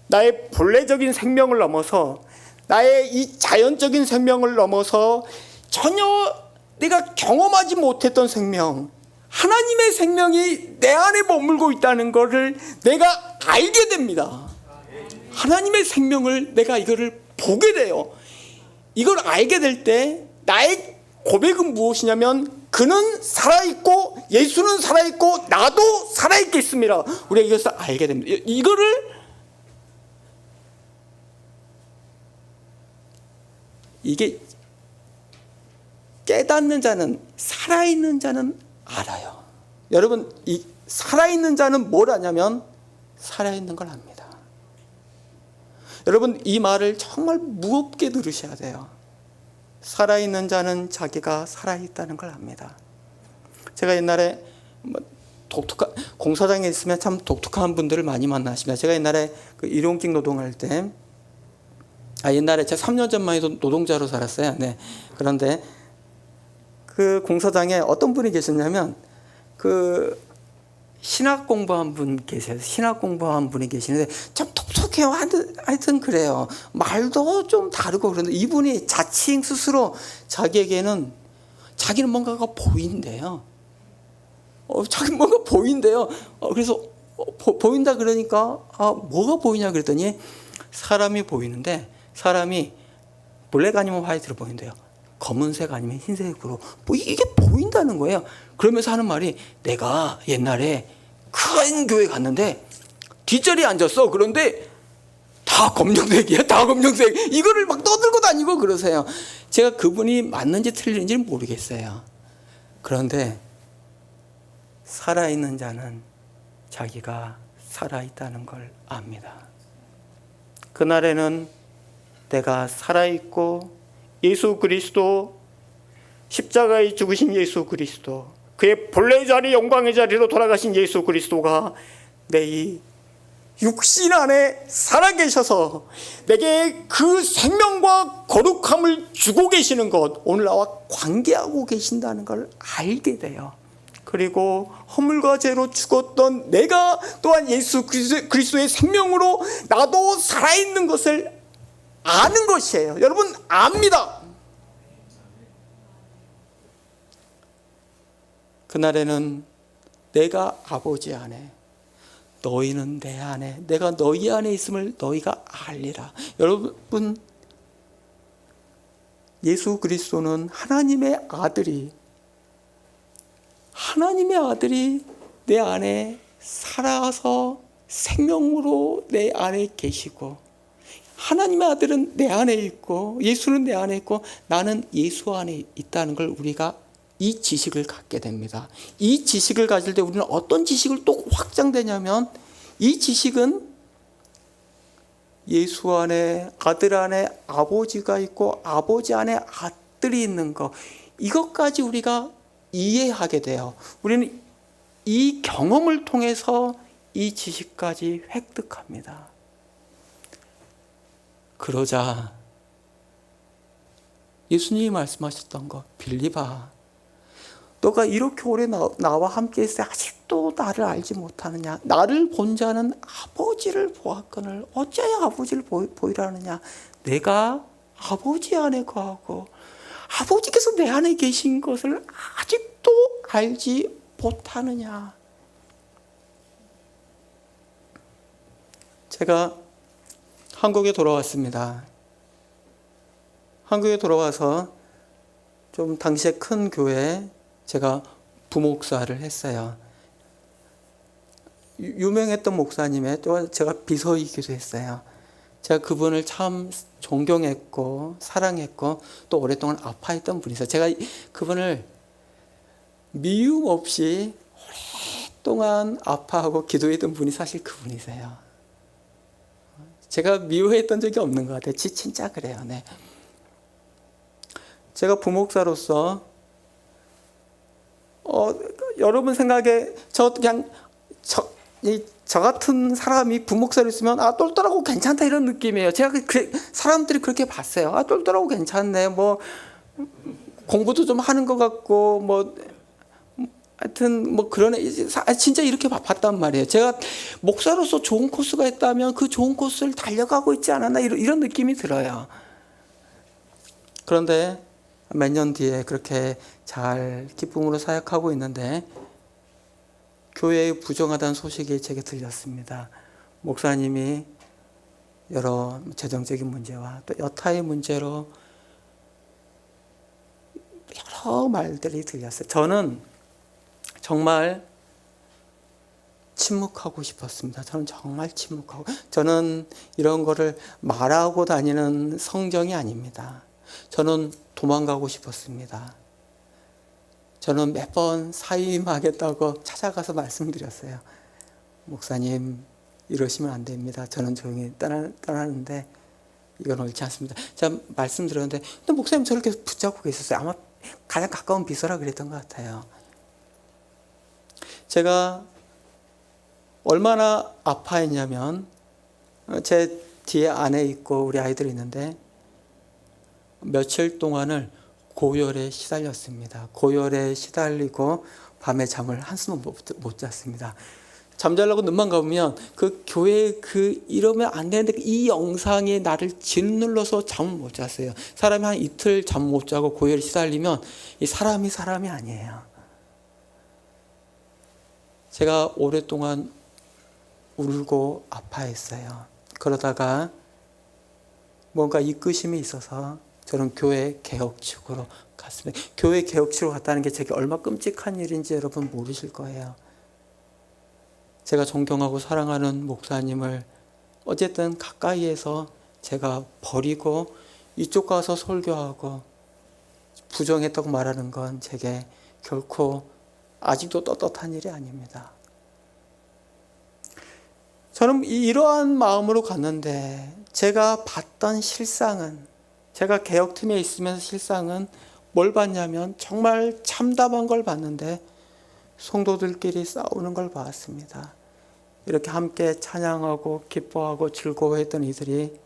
나의 본래적인 생명을 넘어서 나의 이 자연적인 생명을 넘어서 전혀 내가 경험하지 못했던 생명, 하나님의 생명이 내 안에 머물고 있다는 것을 내가 알게 됩니다. 하나님의 생명을 내가 이거를 보게 돼요. 이걸 알게 될 때 나의 고백은 무엇이냐면 그는 살아있고 예수는 살아있고 나도 살아있겠습니다. 우리가 이것을 알게 됩니다. 이게 깨닫는 자는, 살아있는 자는 알아요. 여러분, 이 살아있는 자는 뭘 아냐면 살아있는 걸 압니다. 여러분, 이 말을 정말 무겁게 들으셔야 돼요. 살아있는 자는 자기가 살아있다는 걸 압니다. 제가 옛날에 공사장에 있으면 참 독특한 분들을 많이 만나십니다. 제가 옛날에 그 일용직 노동할 때, 옛날에 제가 3년 전만 해도 노동자로 살았어요. 네. 그런데 그 공사장에 어떤 분이 계셨냐면 그 신학 공부한 분 계세요. 신학 공부한 분이 계시는데 참 독특해요. 하여튼 그래요. 말도 좀 다르고 그런데 이분이 자칭 스스로 자기는 뭔가가 보인대요. 자기 뭔가 보인대요. 그래서 보인다 그러니까 뭐가 보이냐 그랬더니 사람이 보이는데 사람이 블랙 아니면 화이트로 보인대요. 검은색 아니면 흰색으로 뭐 이게 보인다는 거예요. 그러면서 하는 말이, 내가 옛날에 큰 교회 갔는데 뒷자리에 앉았어. 그런데 다 검정색이야. 다 검정색. 이거를 막 떠들고 다니고 그러세요. 제가 그분이 맞는지 틀리는지는 모르겠어요. 그런데 살아있는 자는 자기가 살아있다는 걸 압니다. 그날에는 내가 살아있고 예수 그리스도, 십자가에 죽으신 예수 그리스도, 그의 본래 자리, 영광의 자리로 돌아가신 예수 그리스도가 내 이 육신 안에 살아계셔서 내게 그 생명과 거룩함을 주고 계시는 것, 오늘 나와 관계하고 계신다는 걸 알게 돼요. 그리고 허물과 죄로 죽었던 내가 또한 예수 그리스도의 생명으로 나도 살아있는 것을 아는 것이에요. 여러분, 압니다. 그날에는 내가 아버지 안에, 너희는 내 안에, 내가 너희 안에 있음을 너희가 알리라. 여러분, 예수 그리스도는 하나님의 아들이 내 안에 살아서 생명으로 내 안에 계시고, 하나님의 아들은 내 안에 있고 예수는 내 안에 있고 나는 예수 안에 있다는 걸 우리가 이 지식을 갖게 됩니다. 이 지식을 가질 때 우리는 어떤 지식을 또 확장되냐면, 이 지식은 예수 안에, 아들 안에 아버지가 있고 아버지 안에 아들이 있는 것, 이것까지 우리가 이해하게 돼요. 우리는 이 경험을 통해서 이 지식까지 획득합니다. 그러자 예수님이 말씀하셨던 거, 빌립아, 너가 이렇게 오래 나와 함께 있어 아직도 나를 알지 못하느냐? 나를 본 자는 아버지를 보았거늘 어찌하여 아버지를 보이라느냐? 내가 아버지 안에 거하고 아버지께서 내 안에 계신 것을 아직도 알지 못하느냐? 제가 한국에 돌아왔습니다. 한국에 돌아와서 좀 당시에 큰 교회에 제가 부목사를 했어요. 유명했던 목사님의 또 제가 비서이기도 했어요. 제가 그분을 참 존경했고 사랑했고 또 오랫동안 아파했던 분이세요. 제가 그분을 미움 없이 오랫동안 아파하고 기도했던 분이 사실 그분이세요. 제가 미워했던 적이 없는 것 같아요. 진짜 그래요. 네. 제가 부목사로서 여러분 생각에 저 같은 사람이 부목사를 있으면 똘똘하고 괜찮다 이런 느낌이에요. 제가 사람들이 그렇게 봤어요. 똘똘하고 괜찮네. 뭐 공부도 좀 하는 것 같고 뭐 하여튼 뭐 그런 진짜 이렇게 봤단 말이에요. 제가 목사로서 좋은 코스가 있다면 그 좋은 코스를 달려가고 있지 않았나 이런 느낌이 들어요. 그런데 몇 년 뒤에 그렇게 잘 기쁨으로 사역하고 있는데 교회에 부정하다는 소식이 제게 들렸습니다. 목사님이 여러 재정적인 문제와 또 여타의 문제로 여러 말들이 들렸어요. 저는 정말 침묵하고 싶었습니다. 저는 정말 침묵하고, 저는 이런 거를 말하고 다니는 성정이 아닙니다. 저는 도망가고 싶었습니다. 저는 몇 번 사임하겠다고 찾아가서 말씀드렸어요. 목사님, 이러시면 안 됩니다. 저는 조용히 떠나는데 이건 옳지 않습니다. 제가 말씀드렸는데, 근데 목사님 저를 계속 붙잡고 계셨어요. 아마 가장 가까운 비서라 그랬던 것 같아요. 제가 얼마나 아파했냐면, 제 뒤에 아내 있고 우리 아이들이 있는데 며칠 동안을 고열에 시달렸습니다. 고열에 시달리고 밤에 잠을 한숨을 못 잤습니다. 잠자려고 눈만 감으면 그 교회 이러면 안 되는데 이 영상이 나를 짓눌러서 잠을 못 잤어요. 사람이 한 이틀 잠 못 자고 고열에 시달리면 이 사람이 아니에요. 제가 오랫동안 울고 아파했어요. 그러다가 뭔가 이끄심이 있어서 저는 교회 개혁측으로 갔습니다. 교회 개혁측으로 갔다는 게 제게 얼마 끔찍한 일인지 여러분 모르실 거예요. 제가 존경하고 사랑하는 목사님을 어쨌든 가까이에서 제가 버리고 이쪽 가서 설교하고 부정했다고 말하는 건 제게 결코 아직도 떳떳한 일이 아닙니다. 저는 이러한 마음으로 갔는데 제가 봤던 실상은, 제가 개혁팀에 있으면서 실상은 뭘 봤냐면 정말 참담한 걸 봤는데 성도들끼리 싸우는 걸 봤습니다. 이렇게 함께 찬양하고 기뻐하고 즐거워했던 이들이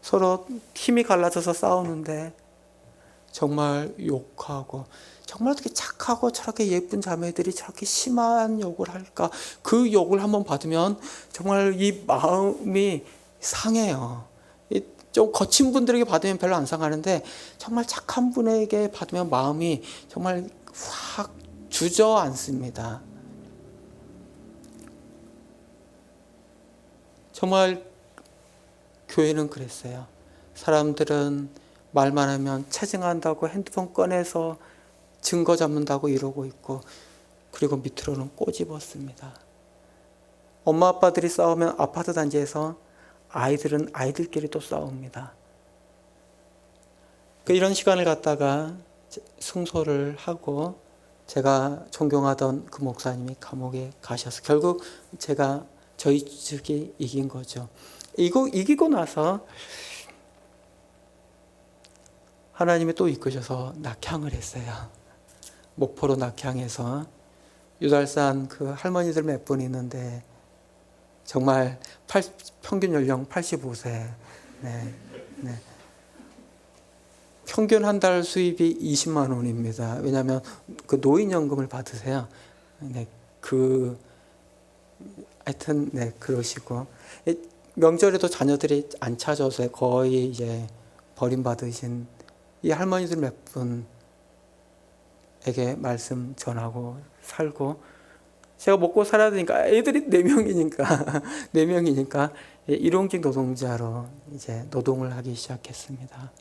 서로 힘이 갈라져서 싸우는데 정말 욕하고, 정말 어떻게 착하고 저렇게 예쁜 자매들이 저렇게 심한 욕을 할까? 그 욕을 한번 받으면 정말 이 마음이 상해요. 좀 거친 분들에게 받으면 별로 안 상하는데 정말 착한 분에게 받으면 마음이 정말 확 주저앉습니다. 정말 교회는 그랬어요. 사람들은 말만 하면 체증한다고 핸드폰 꺼내서 증거 잡는다고 이러고 있고, 그리고 밑으로는 꼬집었습니다. 엄마 아빠들이 싸우면 아파트 단지에서 아이들은 아이들끼리 또 싸웁니다. 이런 시간을 갖다가 승소를 하고 제가 존경하던 그 목사님이 감옥에 가셔서 결국 저희 측이 이긴 거죠. 이기고 나서 하나님이 또 이끄셔서 낙향을 했어요. 목포로 낙향해서 유달산 그 할머니들 몇 분 있는데 정말 평균 연령 85세. 네. 평균 한 달 수입이 20만 원입니다. 왜냐하면 그 노인연금을 받으세요. 네. 하여튼 그러시고 명절에도 자녀들이 안 찾아서 거의 이제 버림받으신 이 할머니들 몇 분에게 말씀 전하고 살고, 제가 먹고 살아야 되니까 애들이 4명이니까 일용직 노동자로 이제 노동을 하기 시작했습니다.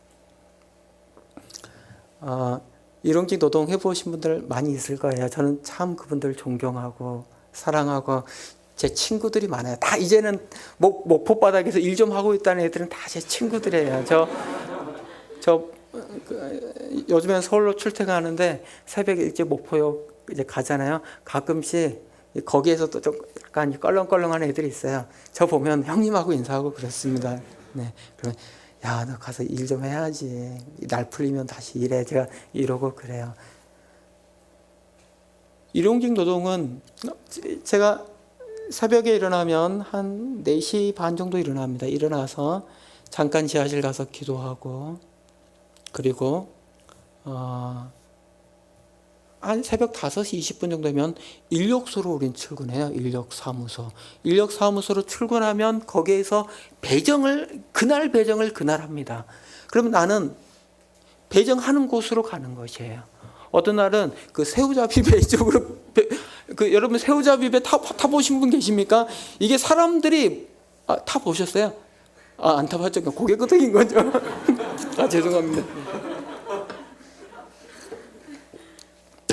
일용직 노동 해보신 분들 많이 있을 거예요. 저는 참 그분들 존경하고 사랑하고, 제 친구들이 많아요. 다 이제는 목포 바닥에서 일 좀 하고 있다는 애들은 다 제 친구들이에요. 요즘엔 서울로 출퇴근하는데 새벽에 일찍 목포역 이제 가잖아요. 가끔씩 거기에서도 좀 약간 껄렁껄렁한 애들이 있어요. 저 보면 형님하고 인사하고 그렇습니다. 네, 그러면 야, 너 가서 일 좀 해야지. 날 풀리면 다시 일해. 제가 이러고 그래요. 일용직 노동은 제가 새벽에 일어나면 한 4시 반 정도 일어납니다. 일어나서 잠깐 지하실 가서 기도하고, 그리고 한 새벽 5시 20분 정도면 인력소로 우린 출근해요. 인력사무소로 출근하면 거기에서 그날 배정을 그날 합니다. 그러면 나는 배정하는 곳으로 가는 것이에요. 어떤 날은 그 새우잡이 배 쪽으로 여러분 새우잡이 배 타보신 분 계십니까? 이게 사람들이 타보셨어요? 안 타봤죠. 고개 끄덕인 거죠. 죄송합니다.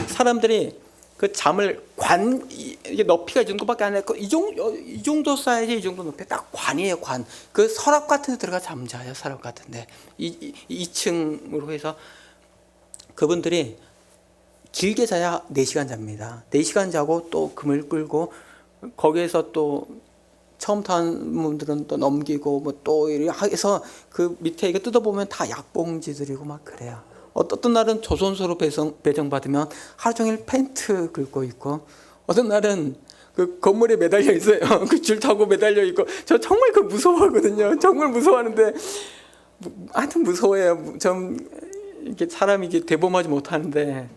사람들이 그 잠을 이게 높이가 이 정도밖에 안 되고 이 정도 사이즈, 이 정도 높이 딱 관이에요. 관. 그 서랍 같은 데 들어가 잠자요. 서랍 같은데 2층으로 해서 그분들이 길게 자야 4시간 잡니다. 4시간 자고 또 금을 끌고 거기에서 또 처음부터 한 분들은 또 넘기고 뭐 또 이렇게 해서 그 밑에 이거 뜯어보면 다 약봉지들이고 막 그래요. 어떤 날은 조선소로 배정받으면 하루 종일 팬트 긁고 있고, 어떤 날은 그 건물에 매달려 있어요. 그 줄 타고 매달려 있고. 저 정말 그 무서워하거든요. 정말 무서워하는데 하여튼 무서워해요. 좀 이렇게 사람이 이렇게 대범하지 못하는데,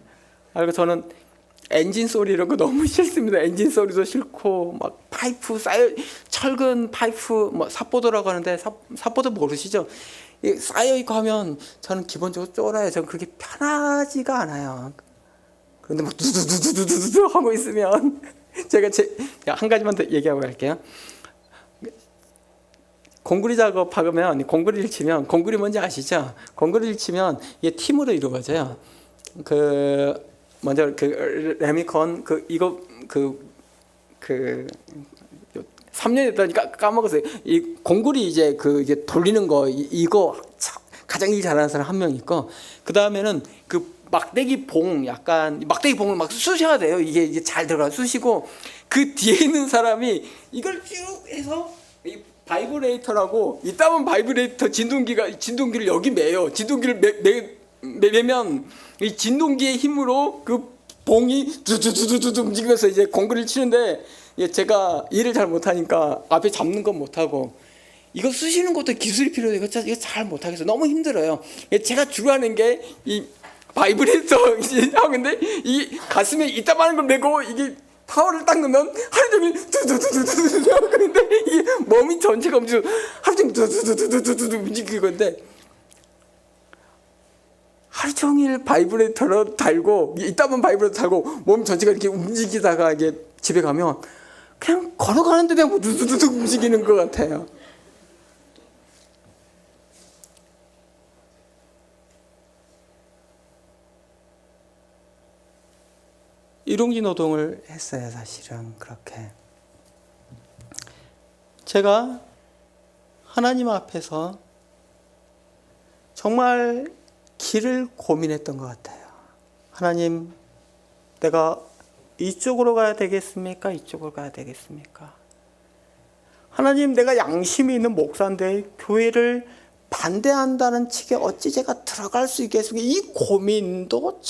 그리고 저는 엔진 소리 이런 거 너무 싫습니다. 엔진 소리도 싫고 막 파이프 철근 파이프 뭐 삽보도라고 하는데 삽보도 모르시죠? 쌓여 있고 하면 저는 기본적으로 쫄아요. 저는 그렇게 편하지가 않아요. 그런데 막 두두두두두두 하고 있으면 제가 한 가지만 더 얘기하고 갈게요. 공구리 작업하면 공구리를 치면 공구리 뭔지 아시죠? 공구리를 치면 이게 팀으로 이루어져요. 그 먼저 그 레미콘 그 이거 그 3년 됐다니까 까먹었어요. 이 공구리 이제 그 이제 돌리는 거 이거 가장 일 잘하는 사람 한 명 있고, 그 다음에는 그 막대기 봉 약간 막대기 봉을 막 쑤셔야 돼요. 이게 잘 들어가 쑤시고, 그 뒤에 있는 사람이 이걸 쭉 해서 이 바이브레이터라고, 이따만 바이브레이터 진동기를 여기 매요. 진동기를 매면 이 진동기의 힘으로 그 봉이 두두두두두 움직이면서 이제 공구리를 치는데, 제가 일을 잘 못하니까 앞에 잡는 건 못하고, 이거 쑤시는 것도 기술이 필요해요. 이거 잘 못하겠어요. 너무 힘들어요. 제가 주로 하는 게 이 바이브레이터 하는데, 이 가슴에 이따만한 걸 메고 이게 파워를 딱 넣으면 하루 종일 두두두두두두 하는데, 이게 몸이 전체가 움직여 하루 종일 두두두두두두 움직이는 건데, 하루 종일 바이브레이터로 달고 이따만 바이브레이터 달고 몸 전체가 이렇게 움직이다가 이게 집에 가면 그냥 걸어가는데 그냥 두두두두 움직이는 것 같아요. 일용직 노동을 했어요. 사실은 그렇게 제가 하나님 앞에서 정말 길을 고민했던 것 같아요. 하나님, 내가 이쪽으로 가야 되겠습니까? 이쪽으로 가야 되겠습니까? 하나님, 내가 양심이 있는 목사인데 교회를 반대한다는 측에 어찌 제가 들어갈 수 있겠습니까? 이 고민도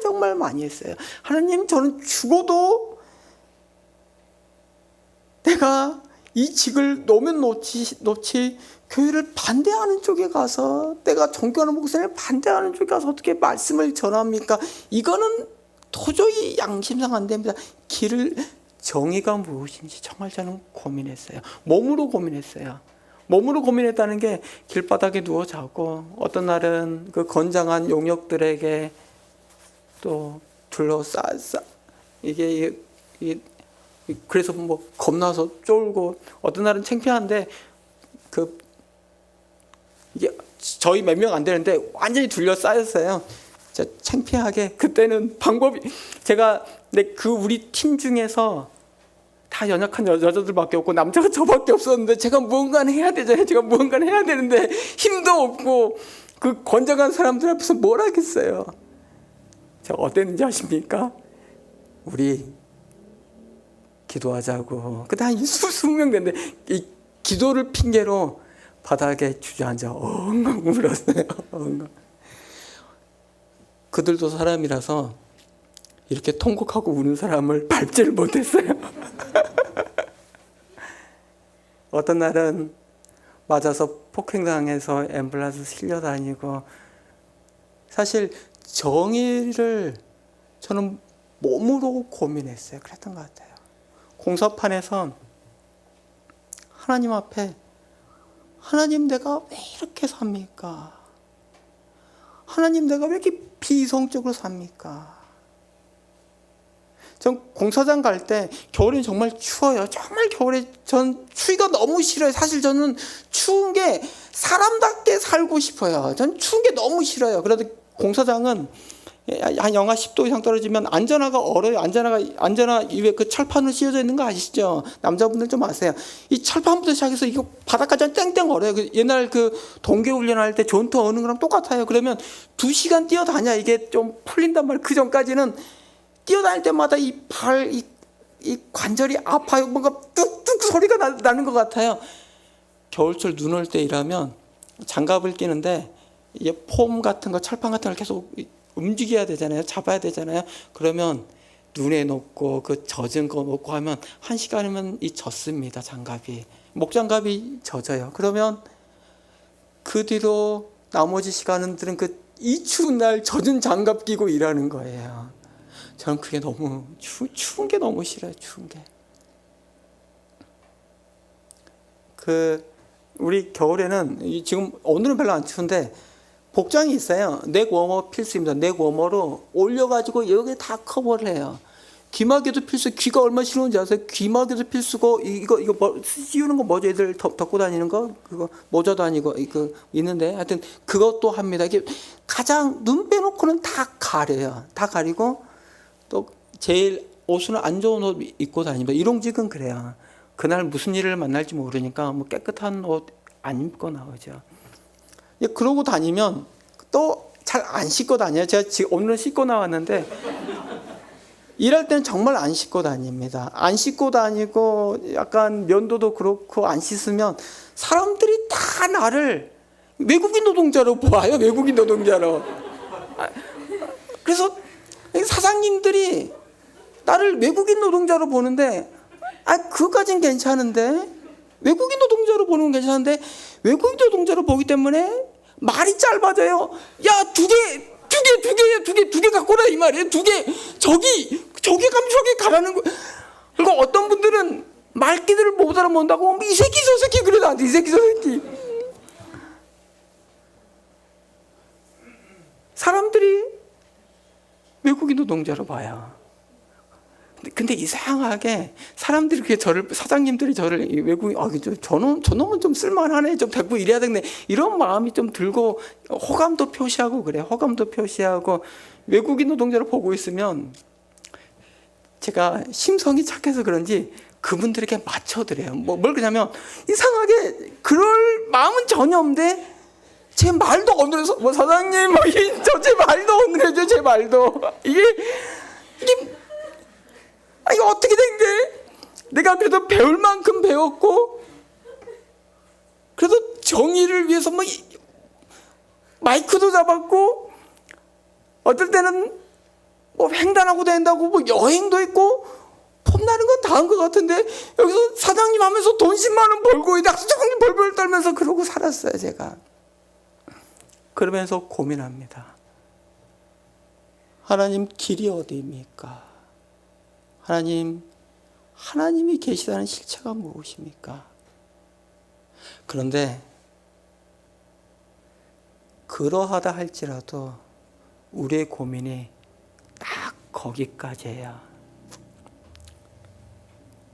정말 많이 했어요. 하나님, 저는 죽어도 내가 이 직을 놓으면 놓지 교회를 반대하는 쪽에 가서, 내가 존경하는 목사님을 반대하는 쪽에 가서 어떻게 말씀을 전합니까? 이거는 도저히 양심상 안 됩니다. 정의가 무엇인지 정말 저는 고민했어요. 몸으로 고민했어요. 몸으로 고민했다는 게 길바닥에 누워 자고, 어떤 날은 그 건장한 용역들에게 또 이게 그래서 뭐 겁나서 쫄고, 어떤 날은 창피한데 이게 저희 몇 명 안 되는데 완전히 둘러싸였어요. 창피하게. 그때는 방법이, 제가 우리 팀 중에서 다 연약한 여자들밖에 없고 남자가 저밖에 없었는데, 제가 무언가는 해야 되잖아요. 제가 무언가는 해야 되는데 힘도 없고 그 건장한 사람들 앞에서 뭘 하겠어요. 제가 어땠는지 아십니까? 우리 기도하자고. 그때 한 20명 됐는데 이 기도를 핑계로 바닥에 주저앉아 엉엉 울었어요. 엉엉. 그들도 사람이라서 이렇게 통곡하고 우는 사람을 밟지를 못했어요. 어떤 날은 맞아서 폭행당해서 앰뷸런스 실려다니고, 사실 정의를 저는 몸으로 고민했어요. 그랬던 것 같아요. 공사판에서 하나님 앞에, 하나님, 내가 왜 이렇게 삽니까? 하나님, 내가 왜 이렇게 비이성적으로 삽니까? 전 공사장 갈 때 겨울에 정말 추워요. 정말 겨울에 전 추위가 너무 싫어요. 사실 저는 추운 게 사람답게 살고 싶어요. 전 추운 게 너무 싫어요. 그래도 공사장은 한 영하 10도 이상 떨어지면 안전화가 얼어요. 안전화 위에 그 철판으로 씌워져 있는 거 아시죠? 남자분들 좀 아세요. 이 철판부터 시작해서 이거 바닥까지 땡땡 얼어요. 옛날 그 동계 훈련할 때 전투 어는 거랑 똑같아요. 그러면 2시간 뛰어다녀 이게 좀 풀린단 말이에요. 그 전까지는 뛰어다닐 때마다 이 관절이 아파요. 뭔가 뚝뚝 소리가 나는 것 같아요. 겨울철 눈 올 때 일하면 장갑을 끼는데 이게 폼 같은 거, 철판 같은 걸 계속 움직여야 되잖아요. 잡아야 되잖아요. 그러면 눈에 놓고 그 젖은 거 놓고 하면 1시간이면 젖습니다. 장갑이. 목장갑이 젖어요. 그러면 그 뒤로 나머지 시간들은 이 추운 날 젖은 장갑 끼고 일하는 거예요. 저는 그게 너무 추운 게 너무 싫어요. 추운 게. 우리 겨울에는 지금 오늘은 별로 안 추운데 복장이 있어요. 넥 워머 필수입니다. 넥 워머로 올려가지고 여기 다 커버를 해요. 귀마개도 필수. 귀가 얼마나 싫은지 아세요? 귀마개도 필수고 이거 씌우는 거 뭐죠? 애들 덮고 다니는 거 그거 모자 다니고 이거 있는데 하여튼 그것도 합니다. 이게 가장 눈 빼놓고는 다 가려요. 다 가리고 또 제일 옷은 안 좋은 옷 입고 다닙니다. 일용직은 그래요. 그날 무슨 일을 만날지 모르니까 뭐 깨끗한 옷 안 입고 나오죠. 그러고 다니면 또 잘 안 씻고 다녀요. 제가 지금 오늘은 씻고 나왔는데 일할 때는 정말 안 씻고 다닙니다. 안 씻고 다니고 약간 면도도 그렇고 안 씻으면 사람들이 다 나를 외국인 노동자로 보아요. 외국인 노동자로. 그래서 사장님들이 나를 외국인 노동자로 보는데 그거까진 괜찮은데 외국인 노동자로 보는 건 괜찮은데 외국인 노동자로 보기 때문에 말이 짧아져요. 야, 두 개 갖고 오라 이 말이에요. 두 개. 저기 가면 저기 가라는 거. 그리고 어떤 분들은 말귀들을 못 알아본다고 이 새끼 저 새끼 그래 나한테 이 새끼 저 새끼. 사람들이 외국인 노동자로 봐요. 근데 이상하게 사람들이 그렇게 사장님들이 저를 외국인, 저놈은 좀 쓸만하네, 좀 데리고 일해야 되겠네, 이런 마음이 좀 들고 호감도 표시하고 그래요. 호감도 표시하고 외국인 노동자를 보고 있으면 제가 심성이 착해서 그런지 그분들에게 맞춰드려요. 뭘 그러냐면 이상하게 그럴 마음은 전혀 없는데 제 말도 어느래서 사장님 제 말도 어느래죠. 제 말도 이게 이거 어떻게 된 게 내가 그래도 배울 만큼 배웠고 그래도 정의를 위해서 마이크도 잡았고 어떨 때는 횡단하고 다닌다고 여행도 했고 폼나는 건 다 한 것 같은데 여기서 사장님 하면서 돈 10만 원 벌고 사장님 벌벌 떨면서 그러고 살았어요. 제가 그러면서 고민합니다. 하나님 길이 어디입니까? 하나님이 계시다는 실체가 무엇입니까? 그런데 그러하다 할지라도 우리의 고민이 딱 거기까지예요.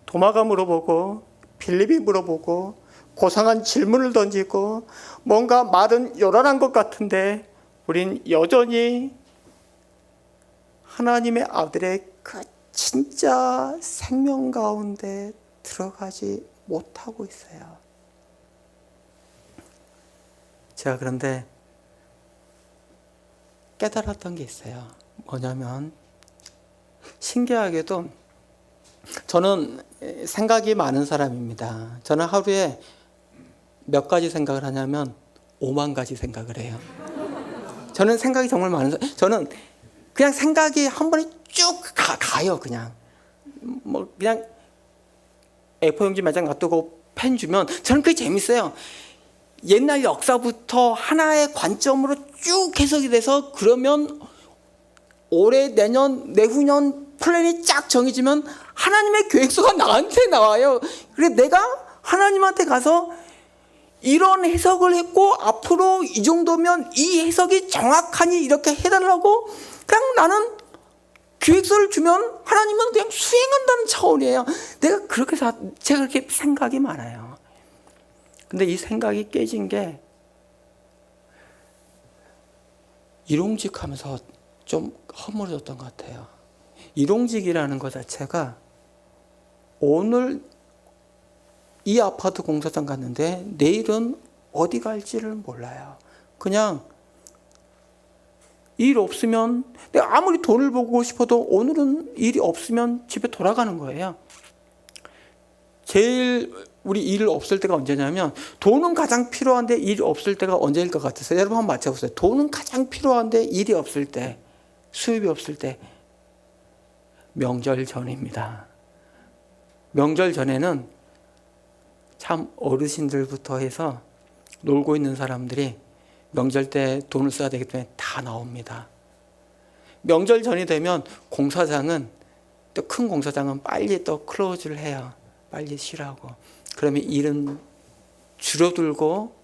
도마가 물어보고 빌립이 물어보고 고상한 질문을 던지고 뭔가 말은 요란한 것 같은데 우린 여전히 하나님의 아들의 그 진짜 생명 가운데 들어가지 못하고 있어요. 제가 그런데 깨달았던 게 있어요. 뭐냐면 신기하게도 저는 생각이 많은 사람입니다. 저는 하루에 몇 가지 생각을 하냐면 5만 가지 생각을 해요. 저는 생각이 정말 많은 사람. 저는 그냥 생각이 한 번에 쭉 가요. 그냥 그냥 A4 용지 몇 장 놔두고 펜 주면 저는 그게 재밌어요. 옛날 역사부터 하나의 관점으로 쭉 해석이 돼서 그러면 올해 내년 내후년 플랜이 쫙 정해지면 하나님의 계획서가 나한테 나와요. 그래 내가 하나님한테 가서 이런 해석을 했고 앞으로 이 정도면 이 해석이 정확하니 이렇게 해달라고 그냥 나는 기획서를 주면 하나님은 그냥 수행한다는 차원이에요. 제가 그렇게 생각이 많아요. 근데 이 생각이 깨진 게 일용직하면서 좀 허물어졌던 것 같아요. 일용직이라는 것 자체가 오늘 이 아파트 공사장 갔는데 내일은 어디 갈지를 몰라요. 그냥 일 없으면 내가 아무리 돈을 벌고 싶어도 오늘은 일이 없으면 집에 돌아가는 거예요. 제일 우리 일 없을 때가 언제냐면 돈은 가장 필요한데 일이 없을 때가 언제일 것 같아서 여러분 한번 맞춰보세요. 돈은 가장 필요한데 일이 없을 때, 수입이 없을 때 명절 전입니다. 명절 전에는 참 어르신들부터 해서 놀고 있는 사람들이 명절 때 돈을 써야 되기 때문에 다 나옵니다. 명절 전이 되면 공사장은 또 큰 공사장은 빨리 또 클로즈를 해요. 빨리 쉬라고. 그러면 일은 줄어들고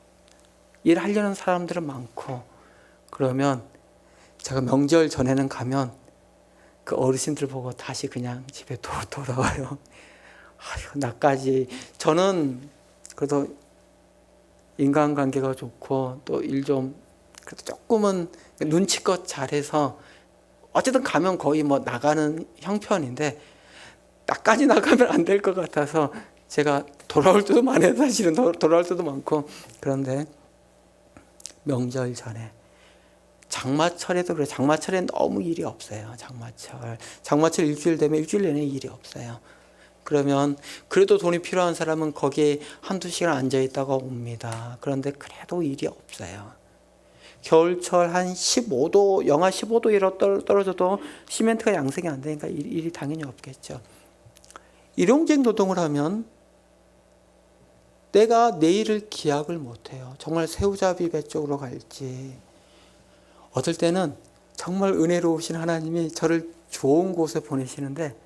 일하려는 사람들은 많고 그러면 제가 명절 전에는 가면 그 어르신들 보고 다시 그냥 집에 돌아와요. 아휴, 나까지. 저는 그래도 인간관계가 좋고 또 일 좀 그래도 조금은 눈치껏 잘해서 어쨌든 가면 거의 뭐 나가는 형편인데, 나까지 나가면 안 될 것 같아서 제가 돌아올 때도 많아요. 사실은 돌아올 때도 많고. 그런데 명절 전에, 장마철에도 그래. 장마철엔 너무 일이 없어요. 장마철 일주일 되면 일주일 내내 일이 없어요. 그러면 그래도 돈이 필요한 사람은 거기에 한두 시간 앉아 있다가 옵니다. 그런데 그래도 일이 없어요. 겨울철 한 15도, 영하 15도 이러 떨어져도 시멘트가 양생이 안 되니까 일이 당연히 없겠죠. 일용직 노동을 하면 내가 내일을 기약을 못해요. 정말 새우잡이 배 쪽으로 갈지. 어떨 때는 정말 은혜로우신 하나님이 저를 좋은 곳에 보내시는데,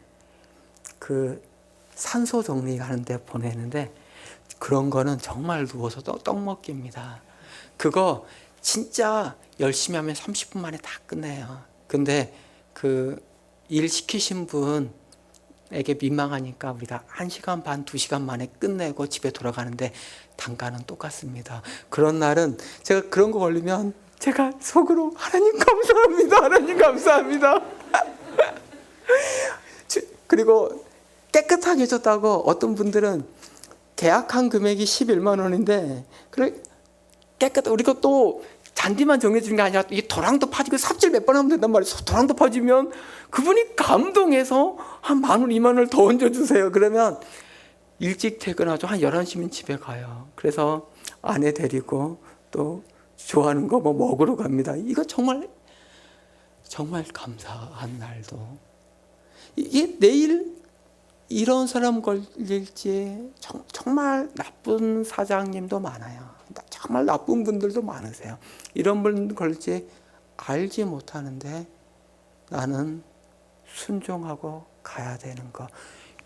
그 산소 정리하는 데 보내는데, 그런 거는 정말 누워서 떡 먹기입니다. 그거 진짜 열심히 하면 30분 만에 다 끝내요. 근데 그 일 시키신 분에게 민망하니까 우리가 1시간 반, 2시간 만에 끝내고 집에 돌아가는데 단가는 똑같습니다. 그런 날은 제가 그런 거 걸리면 제가 속으로 하나님 감사합니다. 하나님 감사합니다. 그리고 깨끗하게 해줬다고. 어떤 분들은 계약한 금액이 11만 원인데 그래 우리가 또 잔디만 정해주는 게 아니라 이 도랑도 파지고 삽질 몇 번 하면 된단 말이에요. 도랑도 파지면 그분이 감동해서 한 10,000원, 20,000원을 더 얹어주세요. 그러면 일찍 퇴근하죠. 한 11시면 집에 가요. 그래서 아내 데리고 또 좋아하는 거 뭐 먹으러 갑니다. 이거 정말 감사한 날도. 이게 내일 이런 사람 걸릴지. 정말 나쁜 사장님도 많아요. 정말 나쁜 분들도 많으세요. 이런 분 걸릴지 알지 못하는데 나는 순종하고 가야 되는 거.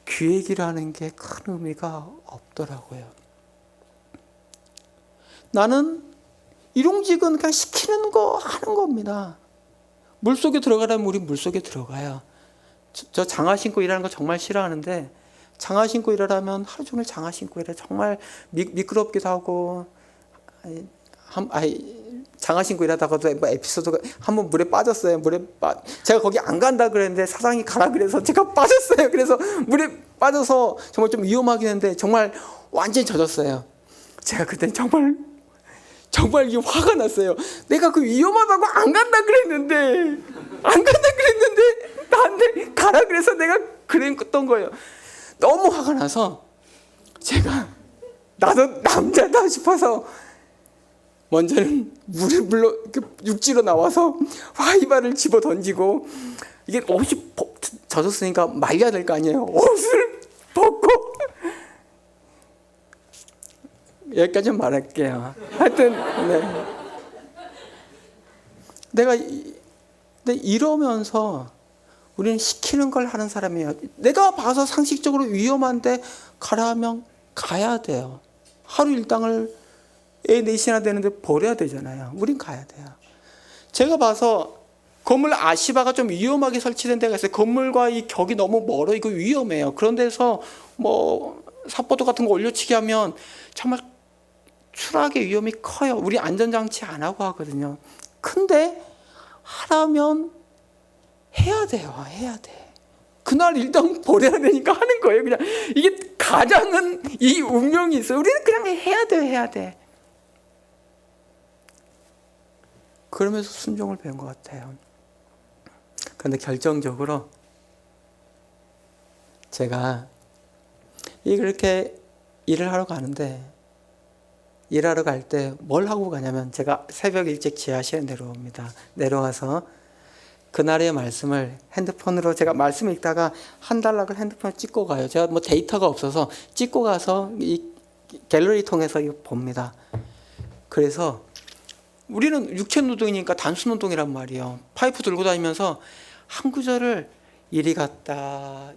기획이라는 게 큰 의미가 없더라고요. 나는 일용직은 그냥 시키는 거 하는 겁니다. 물속에 들어가라면 우리 물속에 들어가요. 저 장화 신고 일하는 거 정말 싫어하는데, 장화 신고 일하라면 하루 종일 장화 신고 일해. 정말 미끄럽기도 하고. 장화 신고 일하다가도 뭐 에피소드가 한번 물에 빠졌어요. 제가 거기 안 간다 그랬는데 사장이 가라 그래서 제가 빠졌어요. 그래서 물에 빠져서 정말 좀 위험하긴 했는데 정말 완전히 젖었어요. 제가 그때 정말 이게 화가 났어요. 내가 그 위험하다고 안 간다 그랬는데 나한테 가라 그래서 내가 그랬던 거예요. 너무 화가 나서 제가 나도 남자다 싶어서 먼저는 물로 육지로 나와서 화이발을 집어 던지고, 이게 옷이 젖었으니까 말려야 될 거 아니에요. 옷을 벗고. 여기까지 말할게요. 하여튼 내가 이러면서 우리는 시키는 걸 하는 사람이에요. 내가 봐서 상식적으로 위험한데 가라 하면 가야 돼요. 하루 일당을 애 넷이나 되는데 버려야 되잖아요. 우린 가야 돼요. 제가 봐서 건물 아시바가 좀 위험하게 설치된 데가 있어요. 건물과 이 격이 너무 멀어. 이거 위험해요. 그런 데서 뭐 삿포도 같은 거 올려치기 하면 정말 추락의 위험이 커요. 우리 안전장치 안 하고 하거든요. 근데 하라면 해야 돼요. 해야 돼. 그날 일단 버려야 되니까 하는 거예요. 그냥 이게 가장은 이 운명이 있어요. 우리는 그냥 해야 돼. 해야 돼. 그러면서 순종을 배운 것 같아요. 그런데 결정적으로 제가 이렇게 일을 하러 가는데, 일하러 갈 때 뭘 하고 가냐면, 제가 새벽 일찍 지하실에 내려옵니다. 내려와서 그날의 말씀을 핸드폰으로, 제가 말씀 읽다가 한 달락을 핸드폰에 찍고 가요. 제가 뭐 데이터가 없어서 찍고 가서 이 갤러리 통해서 이거 봅니다. 그래서 우리는 육체 노동이니까 단순 노동이란 말이에요. 파이프 들고 다니면서 한 구절을 이리 갔다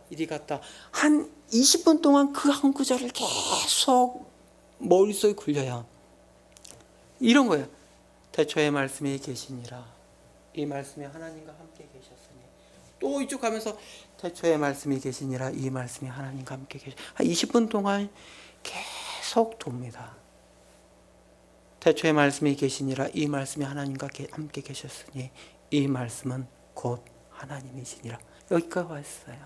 한 20분 동안 그 한 구절을 계속 머릿속에 굴려요. 이런 거예요. 태초에 말씀이 계시니라. 이 말씀이 하나님과 함께 계셨으니 또 이쪽 가면서 태초에 말씀이 계시니라 이 말씀이 하나님과 함께 계시. 한 20분 동안 계속 돕니다. 태초에 말씀이 계시니라 이 말씀이 하나님과 함께 계셨으니 이 말씀은 곧 하나님이시니라. 여기까지 왔어요.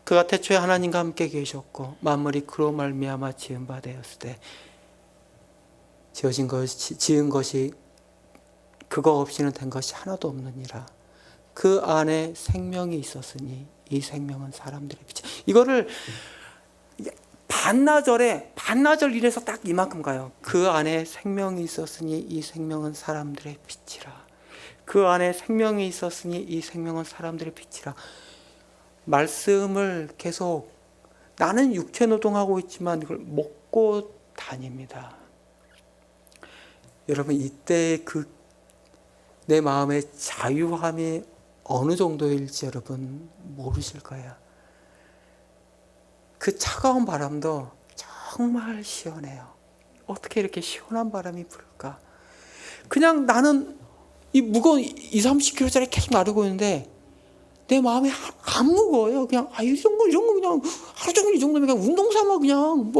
그가 태초에 하나님과 함께 계셨고 만물이 그로 말미암아 지은 바 되었을 때 지은 것이 그거 없이는 된 것이 하나도 없느니라. 그 안에 생명이 있었으니 이 생명은 사람들의 빛이라. 이거를 반나절 이래서 딱 이만큼 가요. 그 안에 생명이 있었으니 이 생명은 사람들의 빛이라. 그 안에 생명이 있었으니 이 생명은 사람들의 빛이라. 말씀을 계속 나는 육체 노동하고 있지만 이걸 먹고 다닙니다. 여러분 이때 그 내 마음의 자유함이 어느 정도일지 여러분 모르실 거예요. 그 차가운 바람도 정말 시원해요. 어떻게 이렇게 시원한 바람이 불까? 그냥 나는 이 무거운 20-30kg짜리 계속 나르고 있는데 내 마음이 안 무거워요. 그냥 이런 거 그냥 하루 종일 이 정도면 그냥 운동 삼아 그냥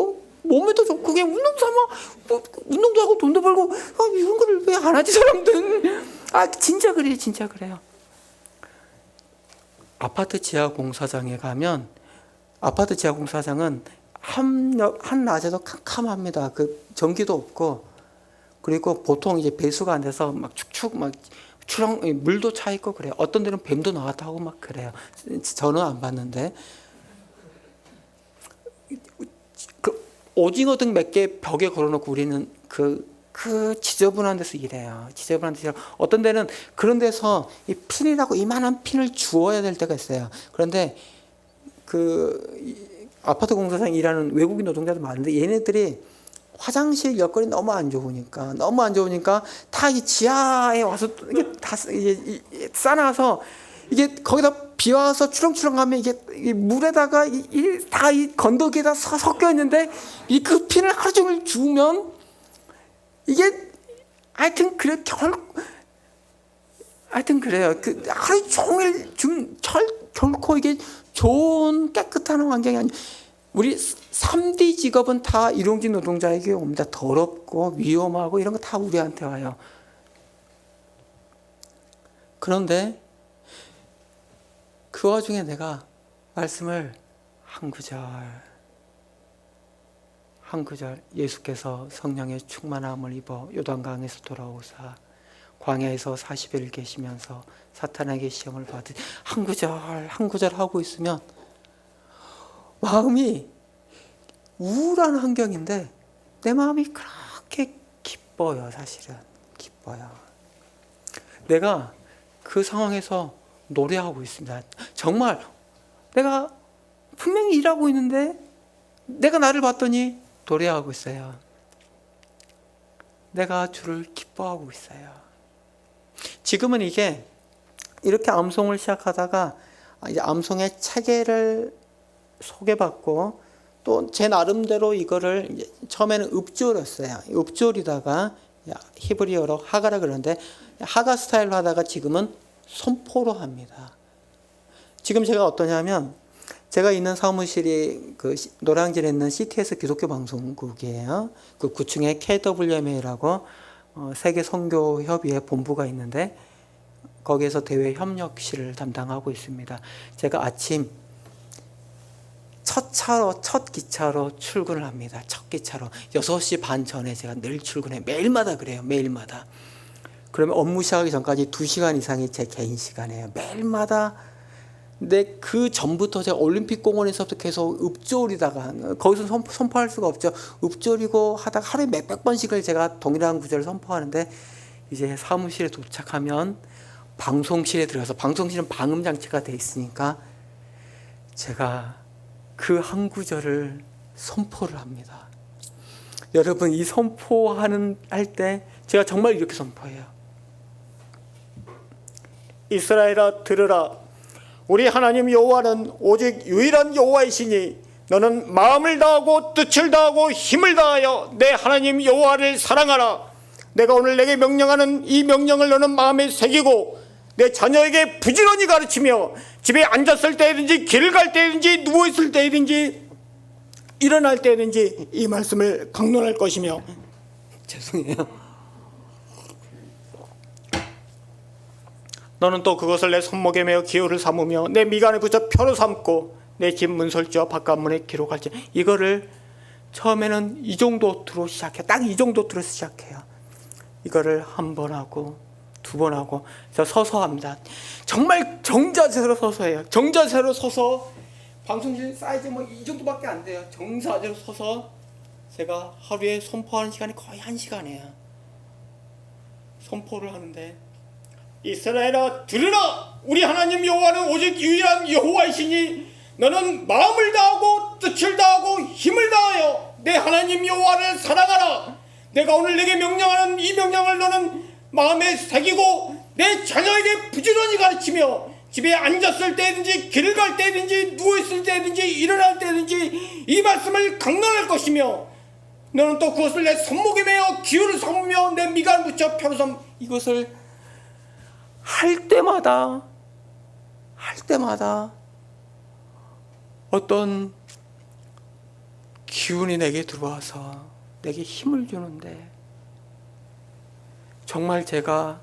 몸에도 좋고 그냥 운동 삼아 운동도 하고 돈도 벌고 이런 거를 왜 안 하지 사람들은. 진짜 그래요. 아파트 지하 공사장에 가면 아파트 지하 공사장은 한 낮에도 캄캄합니다. 그 전기도 없고 그리고 보통 이제 배수가 안 돼서 막 축축 막 물도 차 있고 그래요. 어떤 데는 뱀도 나왔다 하고 막 그래요. 저는 안 봤는데 그 오징어 등 몇 개 벽에 걸어놓고 우리는 그 지저분한 데서 일해요. 지저분한 데서 어떤 데는 그런 데서 이 핀이라고 이만한 핀을 주워야 될 때가 있어요. 그런데 그 아파트 공사장 일하는 외국인 노동자도 많은데 얘네들이 화장실 여건이 너무 안 좋으니까 다 이 지하에 와서 이게 다 싸놔서 이게 거기다 비 와서 추렁추렁하면 이게 물에다가 다 이 건더기에다 섞여 있는데 이 그 핀을 하루 종일 주우면 이게 하여튼 그래요. 그 하루 종일 결코 이게 좋은 깨끗한 환경이 아니. 우리 3D 직업은 다 일용직 노동자에게 옵니다. 더럽고 위험하고 이런 거 다 우리한테 와요. 그런데 그 와중에 내가 말씀을 한 구절 예수께서 성령의 충만함을 입어 요단강에서 돌아오사 광야에서 40일 계시면서 사탄에게 시험을 받으 한 구절 하고 있으면 마음이 우울한 환경인데 내 마음이 그렇게 기뻐요. 사실은 기뻐요. 내가 그 상황에서 노래하고 있습니다. 정말 내가 분명히 일하고 있는데 내가 나를 봤더니 노래하고 있어요. 내가 주를 기뻐하고 있어요. 지금은 이게 이렇게 암송을 시작하다가 이제 암송의 체계를 소개받고 또 제 나름대로 이거를 이제 처음에는 읍조였어요. 읍조리다가 히브리어로 하가라 그러는데 하가 스타일로 하다가 지금은 선포로 합니다. 지금 제가 어떠냐면 제가 있는 사무실이 그 노량진에 있는 CTS 기독교 방송국이에요. 그 9층에 KWMA라고 세계 선교 협의회 본부가 있는데 거기에서 대외 협력실을 담당하고 있습니다. 제가 아침 첫 기차로 출근을 합니다. 첫 기차로 6시 반 전에 제가 늘 출근해. 매일마다 그래요. 매일마다. 그러면 업무 시작하기 전까지 2시간 이상이 제 개인 시간이에요. 매일마다. 근데 그 전부터 제가 올림픽 공원에서부터 계속 읍조리다가 거기서 선포할 수가 없죠. 읍조리고 하다가 하루에 몇백 번씩을 제가 동일한 구절을 선포하는데 이제 사무실에 도착하면 방송실에 들어가서 방송실은 방음 장치가 돼 있으니까 제가 그 한 구절을 선포를 합니다. 여러분 이 할 때 제가 정말 이렇게 선포해요. 이스라엘아 들으라. 우리 하나님 여호와는 오직 유일한 여호와이시니 너는 마음을 다하고 뜻을 다하고 힘을 다하여 내 하나님 여호와를 사랑하라. 내가 오늘 내게 명령하는 이 명령을 너는 마음에 새기고 내 자녀에게 부지런히 가르치며 집에 앉았을 때든지 길을 갈 때든지 누워있을 때든지 일어날 때든지 이 말씀을 강론할 것이며 죄송해요. 너는 또 그것을 내 손목에 매어 기호를 삼으며 내 미간에 붙여 표로 삼고 내 집 문설주와 바깥문에 기록할지. 이거를 처음에는 이 정도 들어 시작해요. 딱 이 정도 들어 시작해요. 이거를 한 번 하고 두 번 하고 서서 합니다. 정말 정자세로 서서 해요. 정자세로 서서 방송실 사이즈 뭐 이 정도밖에 안 돼요. 정자세로 서서 제가 하루에 선포하는 시간이 거의 1시간이에요. 선포를 하는데 이스라엘아 들으라! 우리 하나님 여호와는 오직 유일한 여호와이시니 너는 마음을 다하고 뜻을 다하고 힘을 다하여 내 하나님 여호와를 사랑하라. 내가 오늘 내게 명령하는 이 명령을 너는 마음에 새기고 내 자녀에게 부지런히 가르치며 집에 앉았을 때든지 길을 갈 때든지 누워있을 때든지 일어날 때든지 이 말씀을 강론할 것이며 너는 또 그것을 내 손목에 매어 기호를 삼으며 내 미간을 붙여 표로 삼. 이것을 할 때마다 어떤 기운이 내게 들어와서 내게 힘을 주는데 정말 제가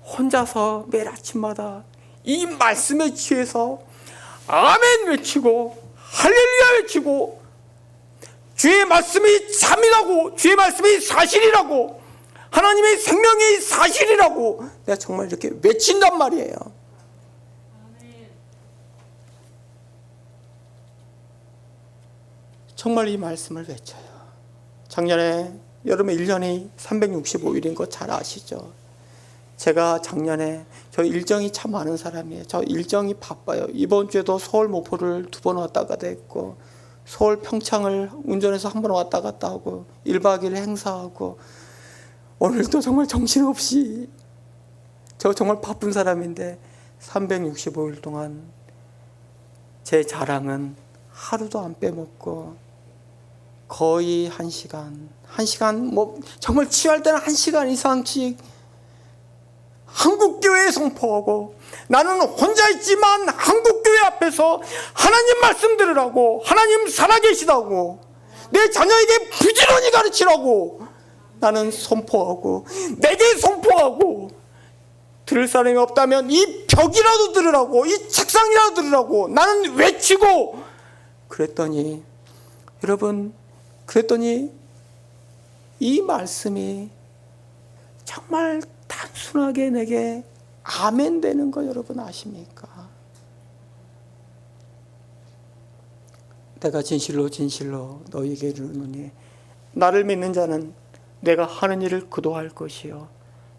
혼자서 매일 아침마다 이 말씀에 취해서 아멘 외치고 할렐루야 외치고 주의 말씀이 참이라고 주의 말씀이 사실이라고 하나님의 생명이 사실이라고 내가 정말 이렇게 외친단 말이에요. 정말 이 말씀을 외쳐요. 작년에 여름에 1년이 365일인 거 잘 아시죠? 제가 작년에 저 일정이 참 많은 사람이에요. 저 일정이 바빠요. 이번 주에도 서울 모포를 2번 왔다 갔다 했고 서울 평창을 운전해서 1번 왔다 갔다 하고 1박 2일 행사하고 오늘도 정말 정신없이 저 정말 바쁜 사람인데 365일 동안 제 자랑은 하루도 안 빼먹고 거의 1시간 뭐 정말 취할 때는 1시간 이상씩 한국교회에 선포하고 나는 혼자 있지만 한국교회 앞에서 하나님 말씀 들으라고 하나님 살아계시다고 내 자녀에게 부지런히 가르치라고 나는 선포하고 내게 선포하고 들을 사람이 없다면 이 벽이라도 들으라고 이 책상이라도 들으라고 나는 외치고 그랬더니 여러분 이 말씀이 정말 단순하게 내게 아멘 되는 거 여러분 아십니까? 내가 진실로 너희에게 이르노니 나를 믿는 자는 내가 하는 일을 그도 할 것이요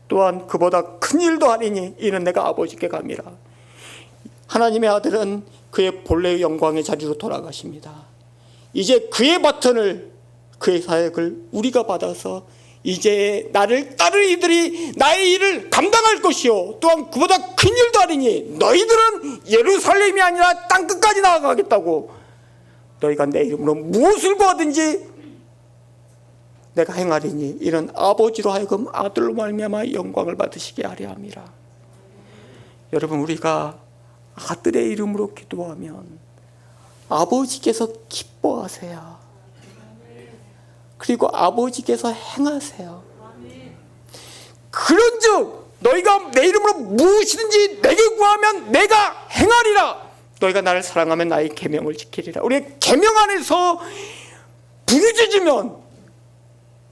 또한 그보다 큰 일도 하리니 이는 내가 아버지께 감이라. 하나님의 아들은 그의 본래의 영광의 자리로 돌아가십니다. 이제 그의 바톤을 그의 사역을 우리가 받아서 이제 나를 따를 이들이 나의 일을 감당할 것이요 또한 그보다 큰 일도 하리니 너희들은 예루살렘이 아니라 땅끝까지 나아가겠다고 너희가 내 이름으로 무엇을 구하든지 내가 행하리니 이는 아버지로 하여금 아들로 말미암아 영광을 받으시게 하려 함이라. 여러분 우리가 아들의 이름으로 기도하면 아버지께서 기뻐하세요. 그리고 아버지께서 행하세요. 그런즉 너희가 내 이름으로 무엇이든지 내게 구하면 내가 행하리라. 너희가 나를 사랑하면 나의 계명을 지키리라. 우리가 계명 안에서 부르짖으면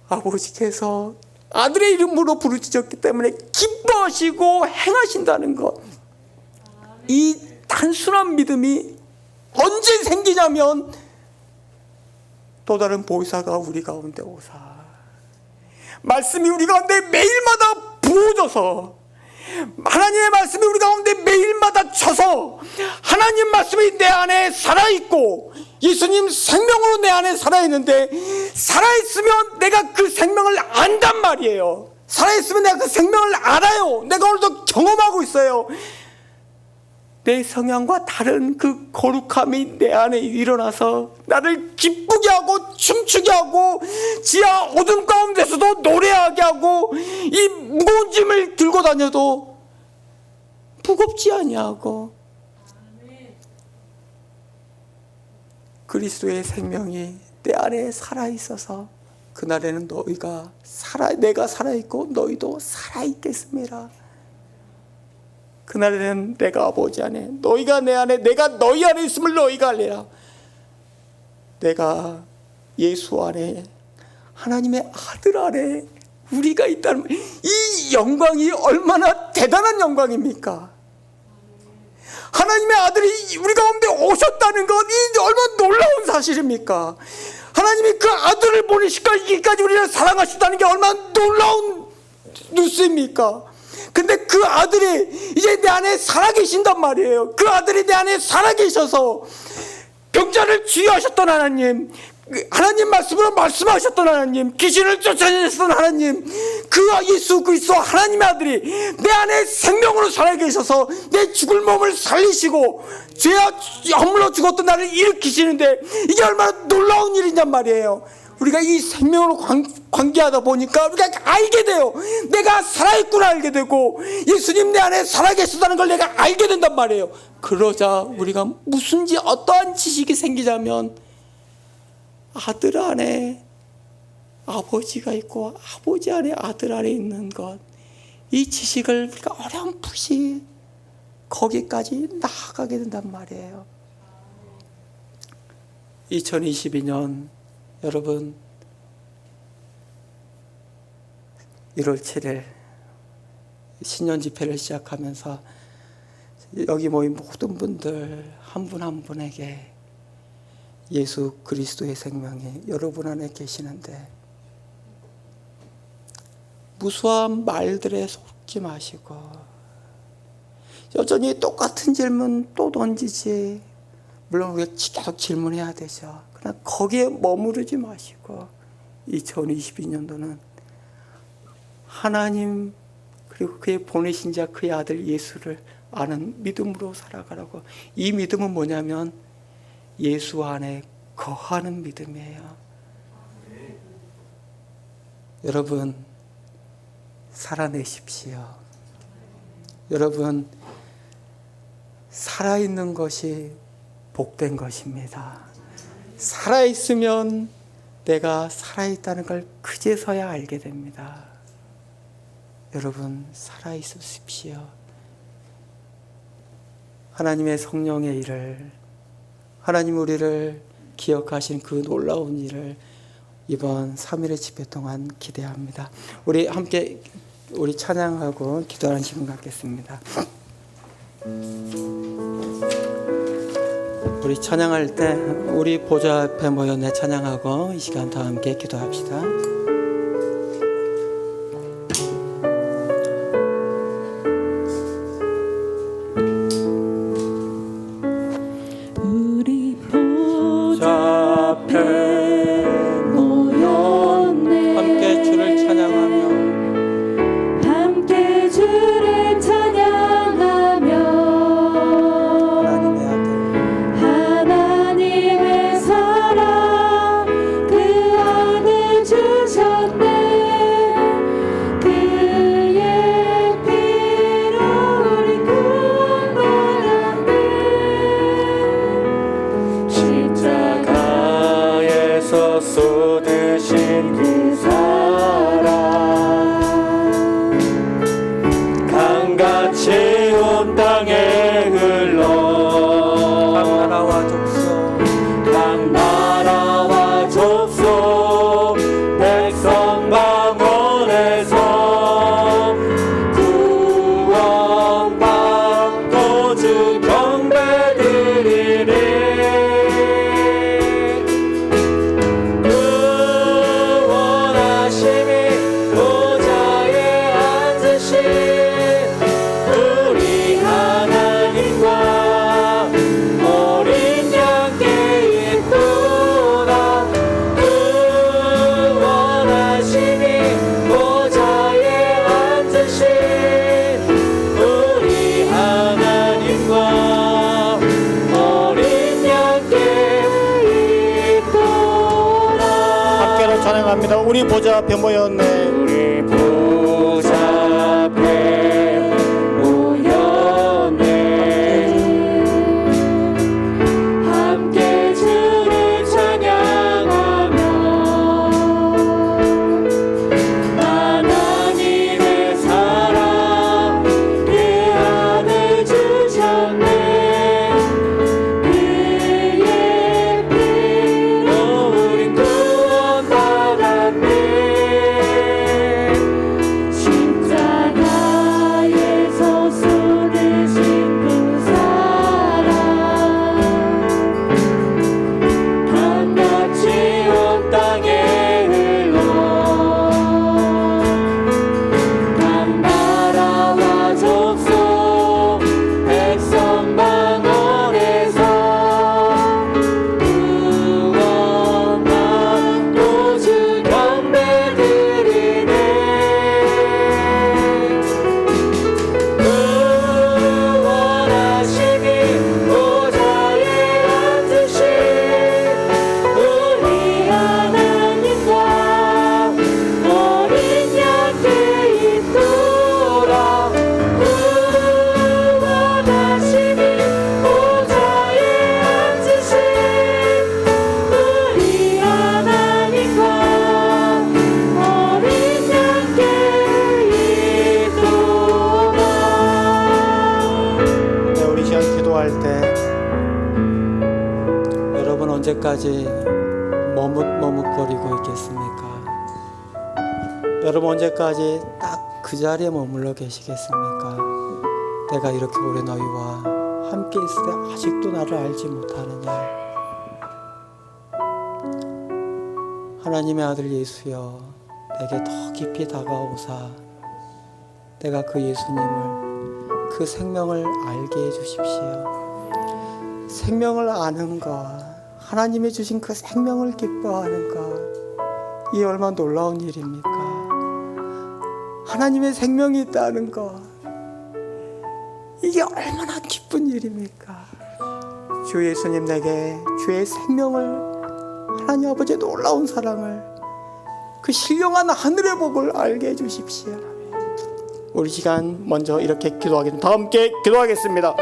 아버지께서 아들의 이름으로 부르짖었기 때문에 기뻐하시고 행하신다는 것. 이 단순한 믿음이 언제 생기냐면 또 다른 보혜사가 우리 가운데 오사 말씀이 우리 가운데 매일마다 부어져서 하나님의 말씀이 우리 가운데 매일마다 쳐서 하나님 말씀이 내 안에 살아있고 예수님 생명으로 내 안에 살아있는데 살아있으면 내가 그 생명을 안단 말이에요. 살아있으면 내가 그 생명을 알아요. 내가 오늘도 경험하고 있어요. 내 성향과 다른 그 거룩함이 내 안에 일어나서 나를 기쁘게 하고 춤추게 하고 지하 어둠 가운데서도 노래하게 하고 이 무거운 짐을 들고 다녀도 무겁지 아니하고 그리스도의 생명이 내 안에 살아 있어서 그날에는 내가 살아 있고 너희도 살아 있겠습니다. 그날에는 내가 아버지 안에, 너희가 내 안에, 내가 너희 안에 있음을 너희가 알리라. 내가 예수 안에, 하나님의 아들 안에 우리가 있다는, 이 영광이 얼마나 대단한 영광입니까? 하나님의 아들이 우리 가운데 오셨다는 것, 이 얼마나 놀라운 사실입니까? 하나님이 그 아들을 보내시기까지 우리를 사랑하셨다는 게 얼마나 놀라운 뉴스입니까? 근데 그 아들이 이제 내 안에 살아계신단 말이에요. 그 아들이 내 안에 살아계셔서 병자를 치유하셨던 하나님, 하나님 말씀으로 말씀하셨던 하나님, 귀신을 쫓아내셨던 하나님, 그 예수 그리스도 하나님의 아들이 내 안에 생명으로 살아계셔서 내 죽을 몸을 살리시고 죄와 허물로 죽었던 나를 일으키시는데 이게 얼마나 놀라운 일이냔 말이에요. 우리가 이 생명으로 관계하다 보니까 우리가 알게 돼요. 내가 살아있구나 알게 되고 예수님 내 안에 살아계시다는 걸 내가 알게 된단 말이에요. 그러자 우리가 무슨지 어떠한 지식이 생기자면 아들 안에 아버지가 있고 아버지 안에 아들 안에 있는 것, 이 지식을 우리가 어렴풋이 거기까지 나아가게 된단 말이에요. 2022년 여러분 1월 7일 신년 집회를 시작하면서 여기 모인 모든 분들 한 분 한 분에게 예수 그리스도의 생명이 여러분 안에 계시는데 무수한 말들에 속지 마시고 여전히 똑같은 질문 또 던지지, 물론 우리가 계속 질문해야 되죠. 그러나 거기에 머무르지 마시고 2022년도는 하나님 그리고 그의 보내신 자 그의 아들 예수를 아는 믿음으로 살아가라고. 이 믿음은 뭐냐면 예수 안에 거하는 믿음이에요. 여러분 살아내십시오. 여러분 살아있는 것이 복된 것입니다. 살아있으면 내가 살아있다는 걸 그제서야 알게 됩니다. 여러분 살아있으십시오. 하나님의 성령의 일을, 하나님 우리를 기억하신 그 놀라운 일을 이번 3일의 집회 동안 기대합니다. 우리 함께 우리 찬양하고 기도하는 시간 갖겠습니다. 우리 찬양할 때 우리 보좌 앞에 모여 내 찬양하고 이 시간 다 함께 기도합시다. 우리 보좌 앞에 모였네. 함께 주를 찬양하며 함께 주를 찬양하며 하나님의 아들 하나님의 사랑 그 아들 주셨네. 그의 피로 우리 구원받았네. 십자가에서 쏟으신 그 사랑 강같이 온 땅에 흘러 각 나라와 족속 각 나라와 족속 백성 방언에서 구원받고 주 경배드리리. 구원하심이 보좌에 앉으신 우리 하나님과 어린 양께 있구나. 구원하심이 보좌에 앉으신 우리 하나님과 어린 양께 있구나. 함께로 찬양합니다. 우리 보좌 앞에 모였네. 우리 보좌 앞에 모였네. 언제까지 머뭇머뭇거리고 있겠습니까? 여러분 언제까지 딱 그 자리에 머물러 계시겠습니까? 내가 이렇게 오래 너희와 함께 있을 때 아직도 나를 알지 못하느냐? 하나님의 아들 예수여, 내게 더 깊이 다가오사 내가 그 예수님을, 그 생명을 알게 해주십시오. 생명을 아는 것, 하나님이 주신 그 생명을 기뻐하는 것, 이 얼마나 놀라운 일입니까? 하나님의 생명이 있다는 것, 이게 얼마나 기쁜 일입니까? 주 예수님, 내게 주의 생명을, 하나님 아버지의 놀라운 사랑을, 그 신령한 하늘의 복을 알게 해주십시오. 우리 시간 먼저 이렇게 기도하겠습니다. 다 함께 기도하겠습니다.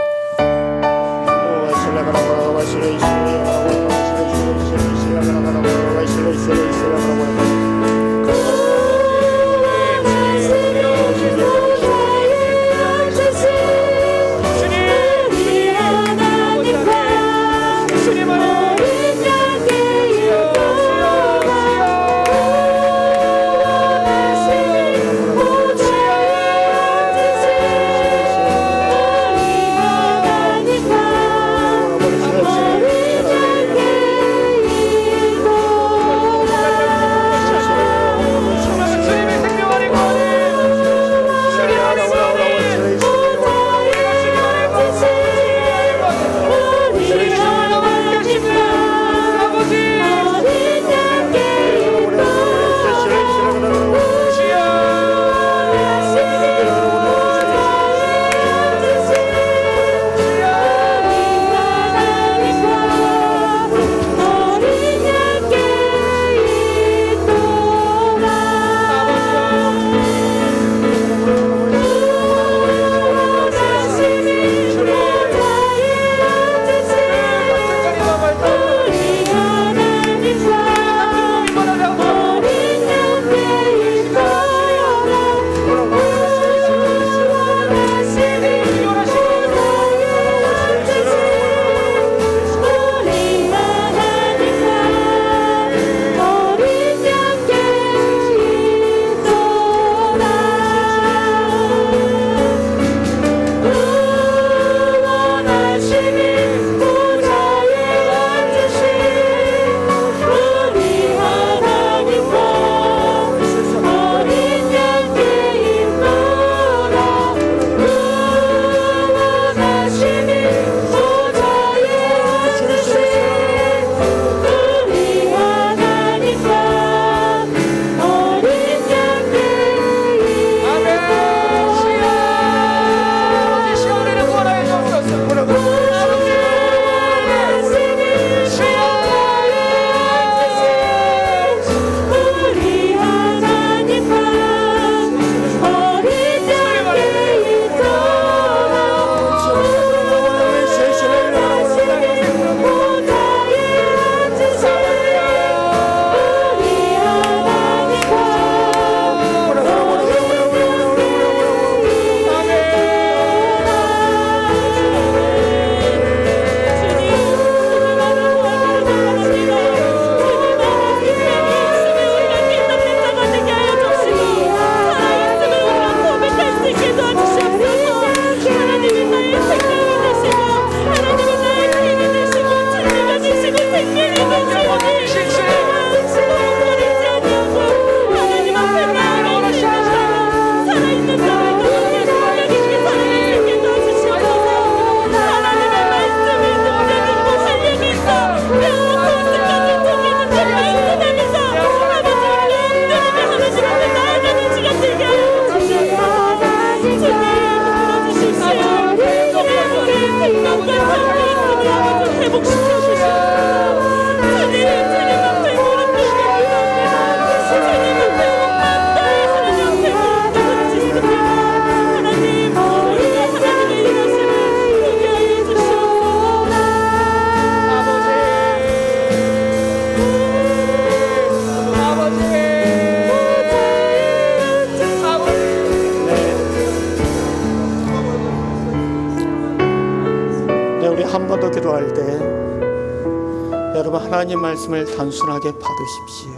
여러분 하나님 말씀을 단순하게 받으십시오.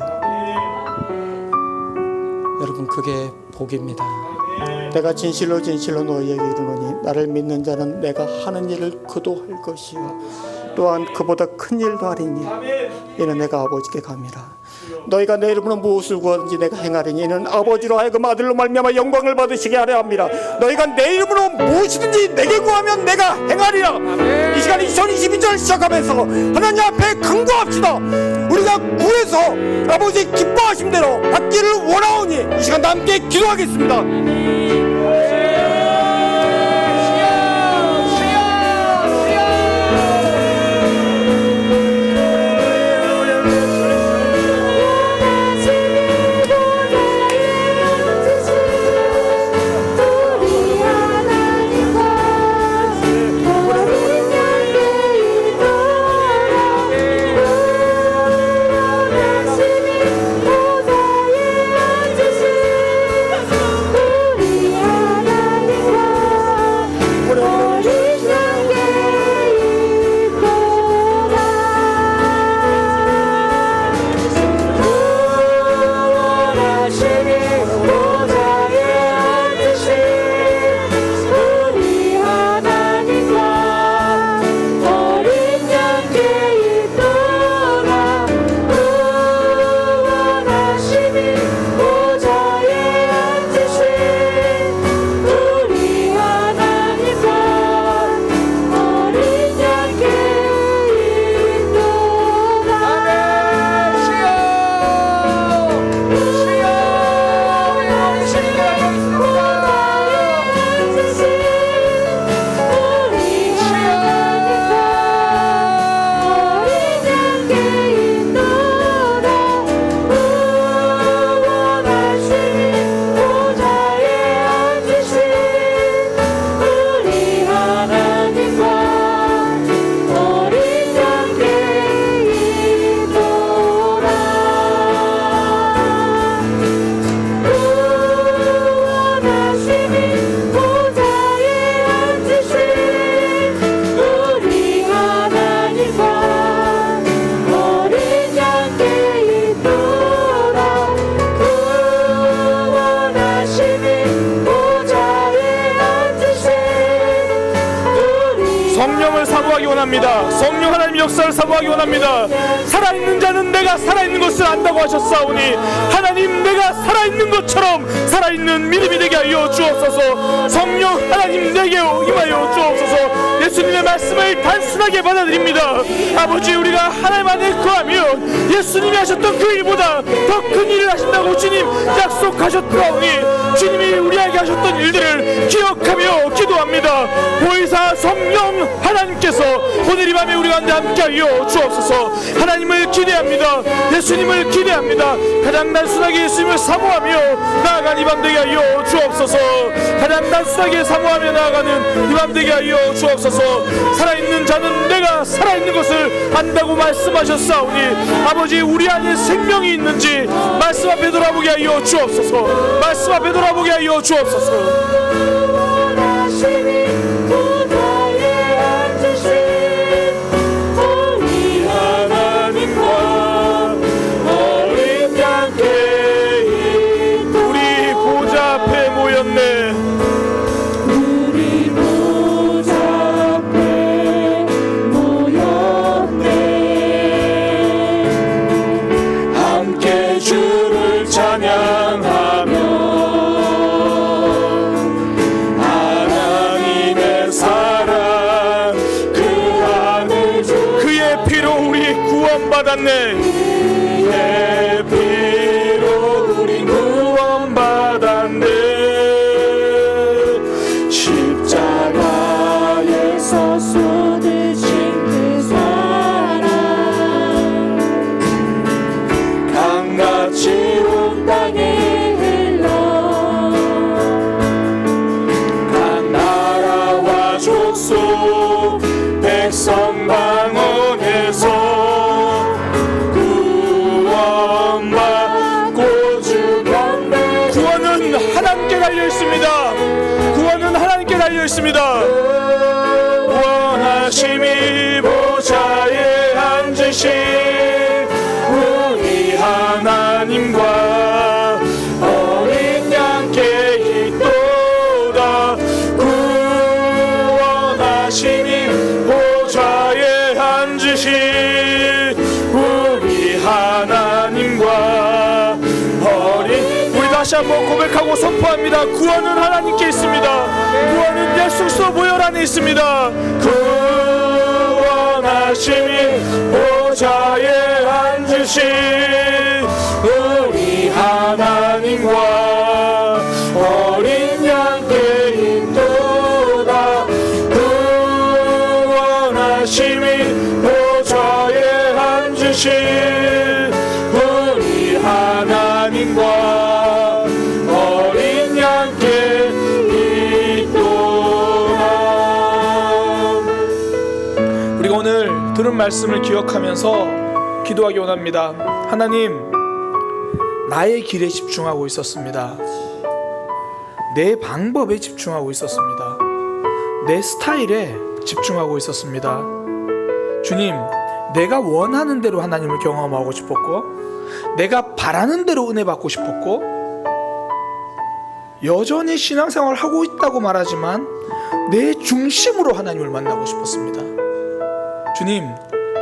여러분 그게 복입니다. 내가 진실로 진실로 너희에게 이르노니 나를 믿는 자는 내가 하는 일을 그도 할 것이요 또한 그보다 큰 일도 하리니 이는 내가 아버지께 감이라. 너희가 내 이름으로 무엇을 구하든지 내가 행하리니 이는 아버지로 하여금 아들로 말미암아 영광을 받으시게 하려 합니다. 너희가 내 이름으로 무엇이든지 내게 구하면 내가 행하리라. 이 시간 2022절 시작하면서 하나님 앞에 간구합시다. 우리가 구해서 아버지 기뻐하신 대로 받기를 원하오니 이 시간 함께 기도하겠습니다. 성령을 사모하기 원합니다. 성령 하나님 역사를 사모하기 원합니다. 살아있는 자는 내가 살아있는 것을 안다고 하셨사오니 하나님 내가 살아있는 것처럼 살아있는 믿음이 되게 하여 주옵소서. 성령 하나님 내게 임하여 주옵소서. 예수님의 말씀을 단순하게 받아들입니다. 아버지 우리가 하나님 안에 거하면 예수님이 하셨던 그 일보다 더 큰 일을 하신다고 주님 약속하셨더니 주님이 우리에게 하셨던 일들을 기억하며 기도합니다. 보혜사 성령 하나님께서 오늘 이 밤에 우리 가운데 함께하여 주옵소서. 하나님을 기대합니다. 예수님을 기대합니다. 가장 단순하게 예수님을 사모하며 나아가는 이 밤 되게 하여 주옵소서. 가장 단순하게 사모하며 나아가는 이 밤 되게 하여 주옵소서. 살아있는 자는 내가 살아있는 것을 안다고 말씀하셨사오니 아버지 우리 안에 생명이 있는지 말씀 앞에 돌아보게 하여 주옵소서. 말씀 앞에 돌아보게 하여 주옵소서. 우리 보좌 앞에 모였네. 함께 주를 찬양하며 하나님의 사랑 그 안을 그의 피로 우리 구원받았네. 그의 피로 우리 구원받았네. 십자가에서 쏟으신 그 사랑 강같이 온 땅에 흘러 각 나라와 족속 백성 방언에서 구원받고 주변에 구원은 하나님께 달려있습니다. 구원은 하나님께 달려있습니다. 원하심이 보좌에 앉으신 한번 고백하고 선포합니다. 구원은 하나님께 있습니다. 구원은 예수 그리스도 보혈 안에 있습니다. 구원하심이 보좌에 앉으신 우리 하나님과 어린 양께 있도다. 구원하심이 보좌에 앉으신 우리 하나님과 어린 양께 있도다. 우리가 오늘 들은 말씀을 기억하면서 기도하기 원합니다. 하나님, 나의 길에 집중하고 있었습니다. 내 방법에 집중하고 있었습니다. 내 스타일에 집중하고 있었습니다. 주님, 내가 원하는 대로 하나님을 경험하고 싶었고, 내가 바라는 대로 은혜 받고 싶었고, 여전히 신앙생활을 하고 있다고 말하지만 내 중심으로 하나님을 만나고 싶었습니다. 주님,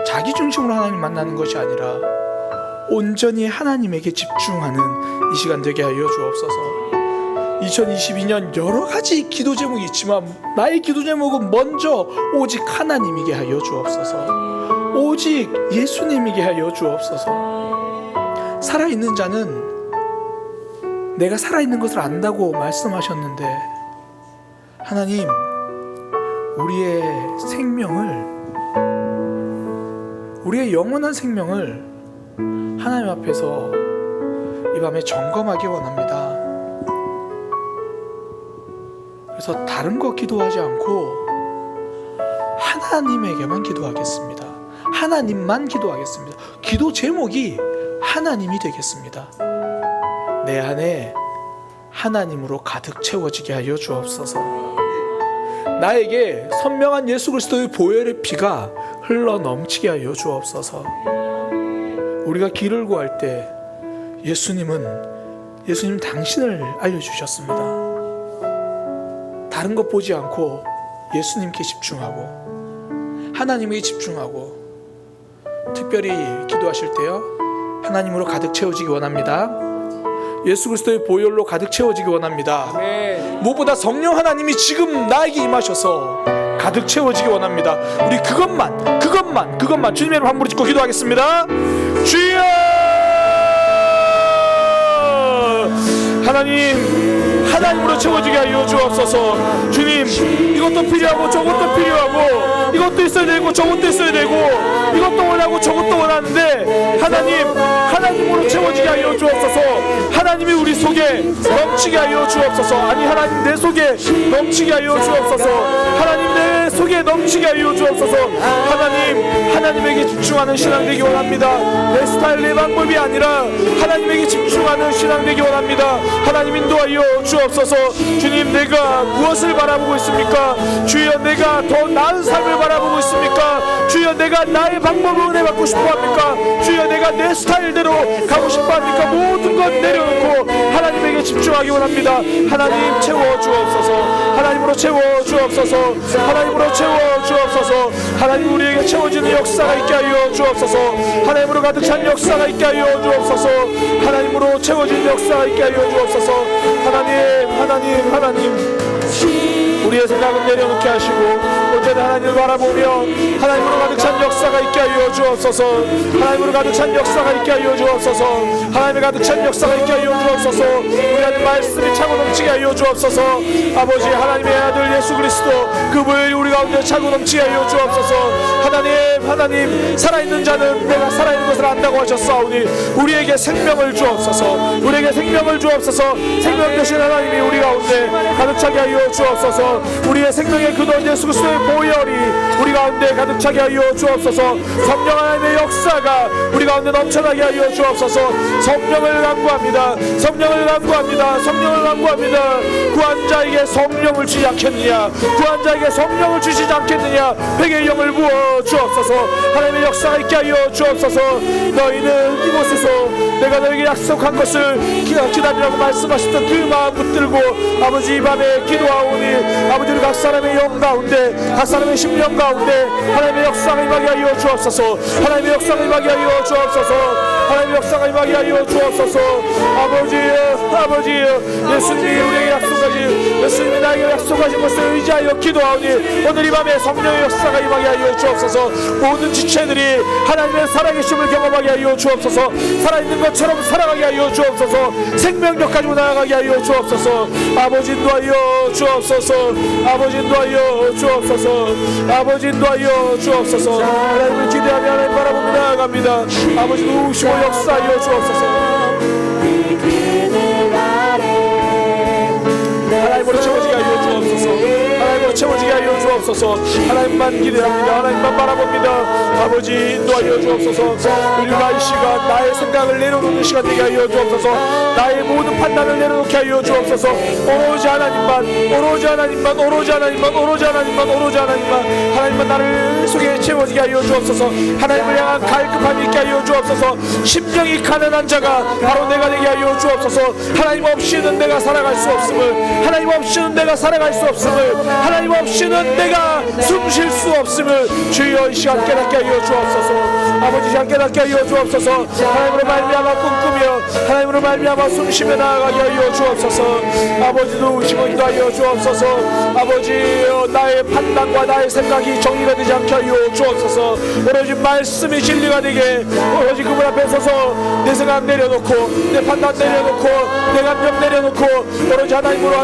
자기 중심으로 하나님 만나는 것이 아니라 온전히 하나님에게 집중하는 이 시간 되게 하여 주옵소서. 2022년 여러 가지 기도 제목이 있지만 나의 기도 제목은 먼저 오직 하나님이게 하여 주옵소서. 오직 예수님이게 하여 주옵소서. 살아있는 자는 내가 살아있는 것을 안다고 말씀하셨는데, 하나님, 우리의 생명을, 우리의 영원한 생명을 하나님 앞에서 이 밤에 점검하기 원합니다. 그래서 다른 거 기도하지 않고 하나님에게만 기도하겠습니다. 하나님만 기도하겠습니다. 기도 제목이 하나님이 되겠습니다. 내 안에 하나님으로 가득 채워지게 하여 주옵소서. 나에게 선명한 예수 그리스도의 보혈의 피가 흘러 넘치게 하여 주옵소서. 우리가 길을 구할 때 예수님 당신을 알려주셨습니다. 다른 것 보지 않고 예수님께 집중하고 하나님에게 집중하고, 특별히 기도하실 때요, 하나님으로 가득 채워지기 원합니다. 예수 그리스도의 보혈로 가득 채워지기 원합니다. 무엇보다 성령 하나님이 지금 나에게 임하셔서 가득 채워지기 원합니다. 우리 그것만 주님의 이름 함부로 짓고 기도하겠습니다. 주여! 하나님으로 채워지게 하여 주옵소서. 주님, 이것도 필요하고 저것도 필요하고, 이것도 있어야 되고 저것도 있어야 되고, 이것도 원하고 저것도 원하는데 하나님으로 채워지게 하여 주옵소서. 하나님이 우리 속에 넘치게 하여 주옵소서. 아니, 하나님 내 속에 넘치게 하여 주옵소서. 하나님 내 속에 넘치게 하여 주옵소서. 하나님에게 집중하는 신앙 되기 원합니다. 내 스타일, 내 방법이 아니라 하나님에게 집중하는 신앙 되기 원합니다. 하나님 인도하여 주옵소서. 주님, 내가 무엇을 바라보고 있습니까? 주여, 내가 더 나은 삶을 바라보고 있습니까? 주여, 내가 나의 방법으로 은혜 받고 싶어 합니까? 주여, 내가 내 스타일대로 가고 싶어 합니까? 모든 것 내려놓고 하나님에게 집중하기 원합니다. 하나님 채워 주옵소서. 하나님으로 채워 주옵소서. 하나님으로 채워 주옵소서. 하나님, 우리에게 채워지는 역사가 있게 하여 주옵소서. 하나님으로 가득 찬 역사가 있게 하여 주옵소서. 하나님으로 채워진 역사가 있게 하여 주옵소서. 하나님, 우리의 생각은 내려놓게 하시고 언제나 하나님을 바라보며 하나님으로 가득 찬 역사가 있게 하여 주옵소서. 하나님으로 가득 찬 역사가 있게 하여 주옵소서. 하나님의 가득 찬 역사가 있게 하여 주옵소서. 우리 안에 말씀이 차고 넘치게 하여 주옵소서. 아버지, 하나님의 아들 예수 그리스도 그 보혈이 우리 가운데 차고 넘치게 하여 주옵소서. 하나님, 살아있는 자는 내가 살아있는 것을 안다고 하셨사오니 우리에게 생명을 주옵소서. 우리에게 생명을 주옵소서. 생명 되신 하나님이 우리 가운데 가득 차게 하여 주옵소서. 우리의 생명의 근원 예수 그리스도의 보혈이 우리 가운데 가득 차게 하여 주옵소서. 성령 하나님의 역사가 우리 가운데 넘쳐나게 하여 주옵소서. 성령을 간구합니다. 구한 자에게 성령을 주지 않겠느냐? 구한 자에게 성령을 주시지 않겠느냐? 회개의 영을 부어 주옵소서. 하나님의 역사가 있게 하여 주옵소서. 너희는 이곳에서 내가 너에게 약속한 것을 기다리라고 말씀하셨던 그 마음 붙들고 아버지, 이 밤에 기도하오니 아버지, 우리 각 사람의 영 가운데 각 사람의 심령 가운데 하나님의 역사가 임하게 하여 주옵소서. 하나님의 역사가 임하게 하여 주옵소서. 하나님의 역사가 임하게 하여 주옵소서. 아버지여 예수님이 우리에게 약속하신, 예수님이 나에게 약속하신 것을 의지하여 기도하오니 오늘 이 밤에 성령의 역사가 임하게 하여 주옵소서. 모든 지체들이 하나님의 살아계심을 경험하게 하여 주옵소서. 살아있는 것처럼 살아가게 하여 주옵소서. 생명력 가지고 나아가게 하여 주옵소서. 아버지 인도하여 주옵소서. 아버지 인도하여 주옵소서. 아버지 인도하여 주옵소서. 하나님을 기대하며 하나님 바라보며 나아갑니다. 아버지 도우시고 역사하여 주옵소서. 하나님으로 채워지게 하여 주옵소서. 하나님으로 채워지게 하여 주옵소서. 하나님만 기대합니다. 하나님만 바라봅니다. 아버지 인도하여 주옵소서. 우리가 이 시간 나의 생각을 내려놓는 시간 되게 하여 주옵소서. 나의 모든 판단을 내려놓게 하여 주옵소서. 오로지 하나님만, 오로지 하나님만, 오로지 하나님만, 오로지 하나님만, 오로지 하나님만. 하나님만 나를 속에 채워지게 하여 주옵소서. 하나님을 향한 갈급함이 있게 하여 주옵소서. 심령이 가난한 자가 바로 내가 되게 하여 주옵소서. 하나님 없이는 내가 살아갈 수 없음을, 하나님 없이는 내가 살아갈 수 없음을, 하나님 없이는 내가 숨 쉴 수 없음을 주여 이 시간 깨닫게 하여 주옵소서. 아버지 시간 깨닫게 하여 주옵소서. 하나님으로 말미암아 꿈꾸며 하나님으로 말미암아 숨쉬며 나아가게 하여 주옵소서. 아버지도 우시고 인도하여 주옵소서. 아버지여 나의 판단과 나의 생각이 정리가 되지 않게 하여 주옵소서. 오로지 말씀이 진리가 되게, 오로지 그분 앞에 서서 내 생각 내려놓고 내 판단 내려놓고 내 감정 내려놓고 오로지 하나님으로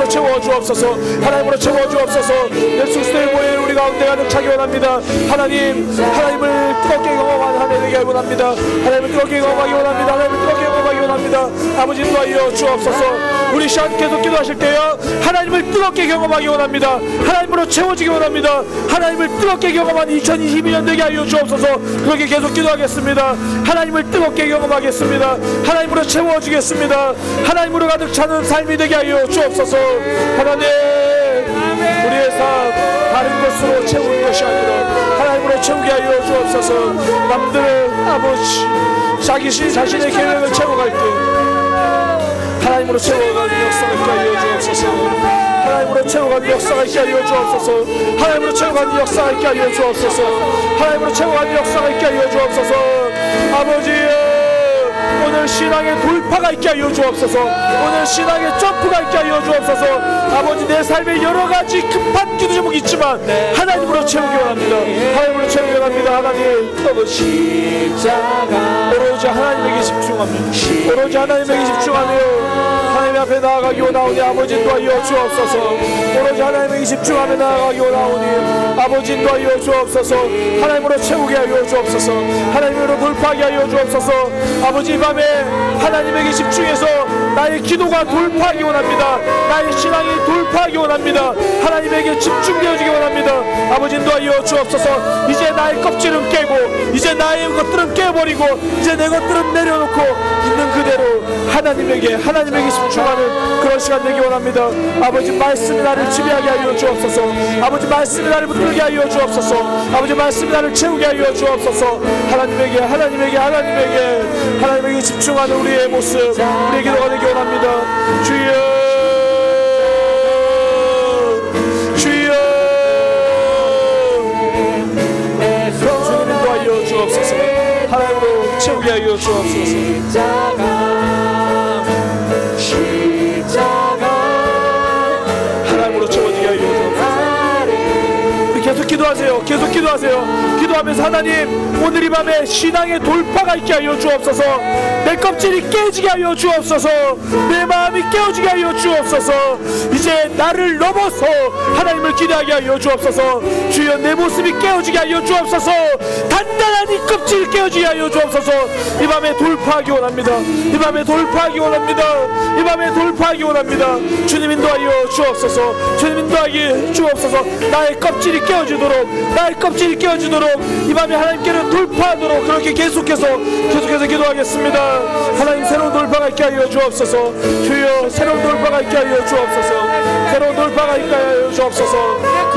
채워 주옵소서. 하나님으로 채워 주옵소서. 예수 그리스도의 보혈 우리 가운데 가득 차기 원합니다. 하나님을 뜨겁게 경험하는 한 해 되게 하기 원합니다. 하나님을 뜨겁게 경험하기 원합니다. 하나님을 뜨겁게 경험하기 원합니다. 아버지 인도하여 주옵소서. 우리 시간 계속 기도하실 때요 하나님을 뜨겁게 경험하기 원합니다. 하나님으로 채워지기 원합니다. 하나님을 뜨겁게 경험한 2022년 되게 하여 주옵소서. 그렇게 계속 기도하겠습니다. 하나님을 뜨겁게 경험하겠습니다. 하나님으로 채워지겠습니다. 하나님으로 가득 차는 삶이 되게 하여 주옵소서. 하나님 우리의 삶 다른 것으로 채우는 것이 아니라 하나님으로 채우게 하여 주옵소서. 남들은 아버지 자신의 계획을 채워갈 때 하나님으로 채워가는 역사가 있게 하여 주옵소서. 하나님으로 채워가는 역사가 있게 하여 주옵소서. 하나님으로 채워가는 역사가 있게 하여 주옵소서. 하나님으로 채워가는 역사가 있게 하여 주옵소서. 아버지여 오늘 신앙의 돌파가 있게 하여 주옵소서. 오늘 신앙의 점프가 있게 하여 주옵소서. 아버지 내 삶에 여러 가지 급한 기도 제목이 있지만 하나님으로 채우기 원합니다. 하나님으로 채우기 원합니다. 하나님 오로지 하나님에게 집중하며 오로지 하나님에게 집중하며 하나님 앞에 나아가기 원하오니 아버지 인도하여 주옵소서. 오로지 하나님에게 집중하며 나아가기 원하오니 아버지 인도하여 주옵소서. 하나님으로 채우게 하여 주옵소서. 하나님으로 돌파하게 하여 주옵소서. 아버지 이 밤에 하나님에게 집중해서 나의 기도가 돌파하기 원합니다. 나의 신앙이 돌파하기 원합니다. 하나님에게 집중되어지기 원합니다. 아버지 인도하여 주옵소서. 이제 나의 껍질은 깨고 이제 나의 것들은 깨버리고 이제 내 것들은 내려놓고 있는 그대로 하나님에게 집중하는 그런 시간 되기 원합니다. 아버지 말씀이 나를 지배하게 하여 주옵소서. 아버지 말씀이 나를 붙들게 하여 주옵소서. 아버지 말씀이 나를 채우게 하여 주옵소서. 하나님에게 집중하는 우리의 모습, 우리의 기도가 되기 원합니다. 주여 주님 인도하여 주옵소서. 하나님으로 채우게 하여 주옵소서. 하나님으로 채워지게 하여 주옵소서. 우리 계속 기도하세요. 기도하면서 하나님 오늘 이 밤에 신앙의 돌파가 있게 하여 주옵소서. 내 껍질이 깨지게 하여 주옵소서. 내 마음이 깨어지게 하여 주옵소서. 이제 나를 넘어서 하나님을 기대하게 하여 주옵소서. 주여 내 모습이 깨어지게 하여 주옵소서. 단단한 이 껍질이 깨어지게 하여 주옵소서. 이 밤에 돌파하기 원합니다. 이 밤에 돌파하기 원합니다. 주님 인도하여 주옵소서. 주님 인도하여 주옵소서. 나의 껍질이 깨어지도록 이 밤에 하나님께로 돌파하도록 그렇게 계속해서 기도하겠습니다. 하나님 새로운 돌파가 있게 하여 주옵소서. 주여 새로운 돌파가 있게 하여 주옵소서.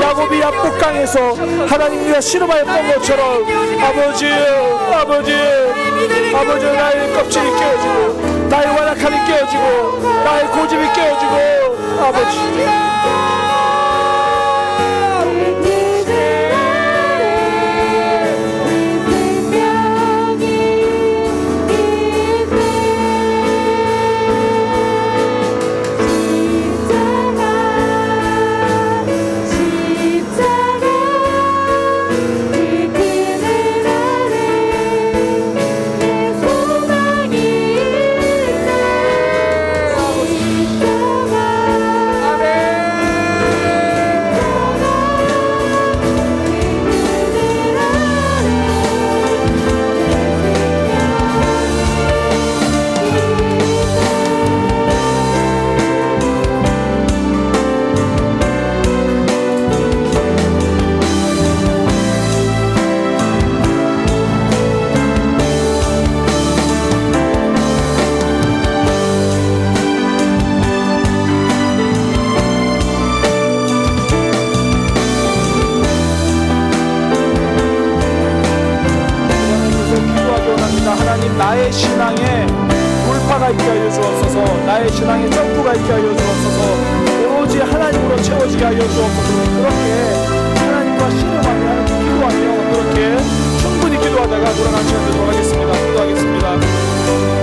야곱이 야복강에서 하나님과 씨름하였던 것처럼 아버지 나의 껍질이 깨어지고 나의 완악함이 깨어지고 나의 고집이 깨어지고 아버지 나의 신앙에 돌파가 있게 하여 주옵소서. 나의 신앙에 점프가 있게 하여 주옵소서. 오로지 하나님으로 채워지게 하여 주옵소서. 그렇게 하나님과 씨름하며 기도하며 그렇게 충분히 기도하다가 돌아가는 시간 되도록 하겠습니다. 기도하겠습니다.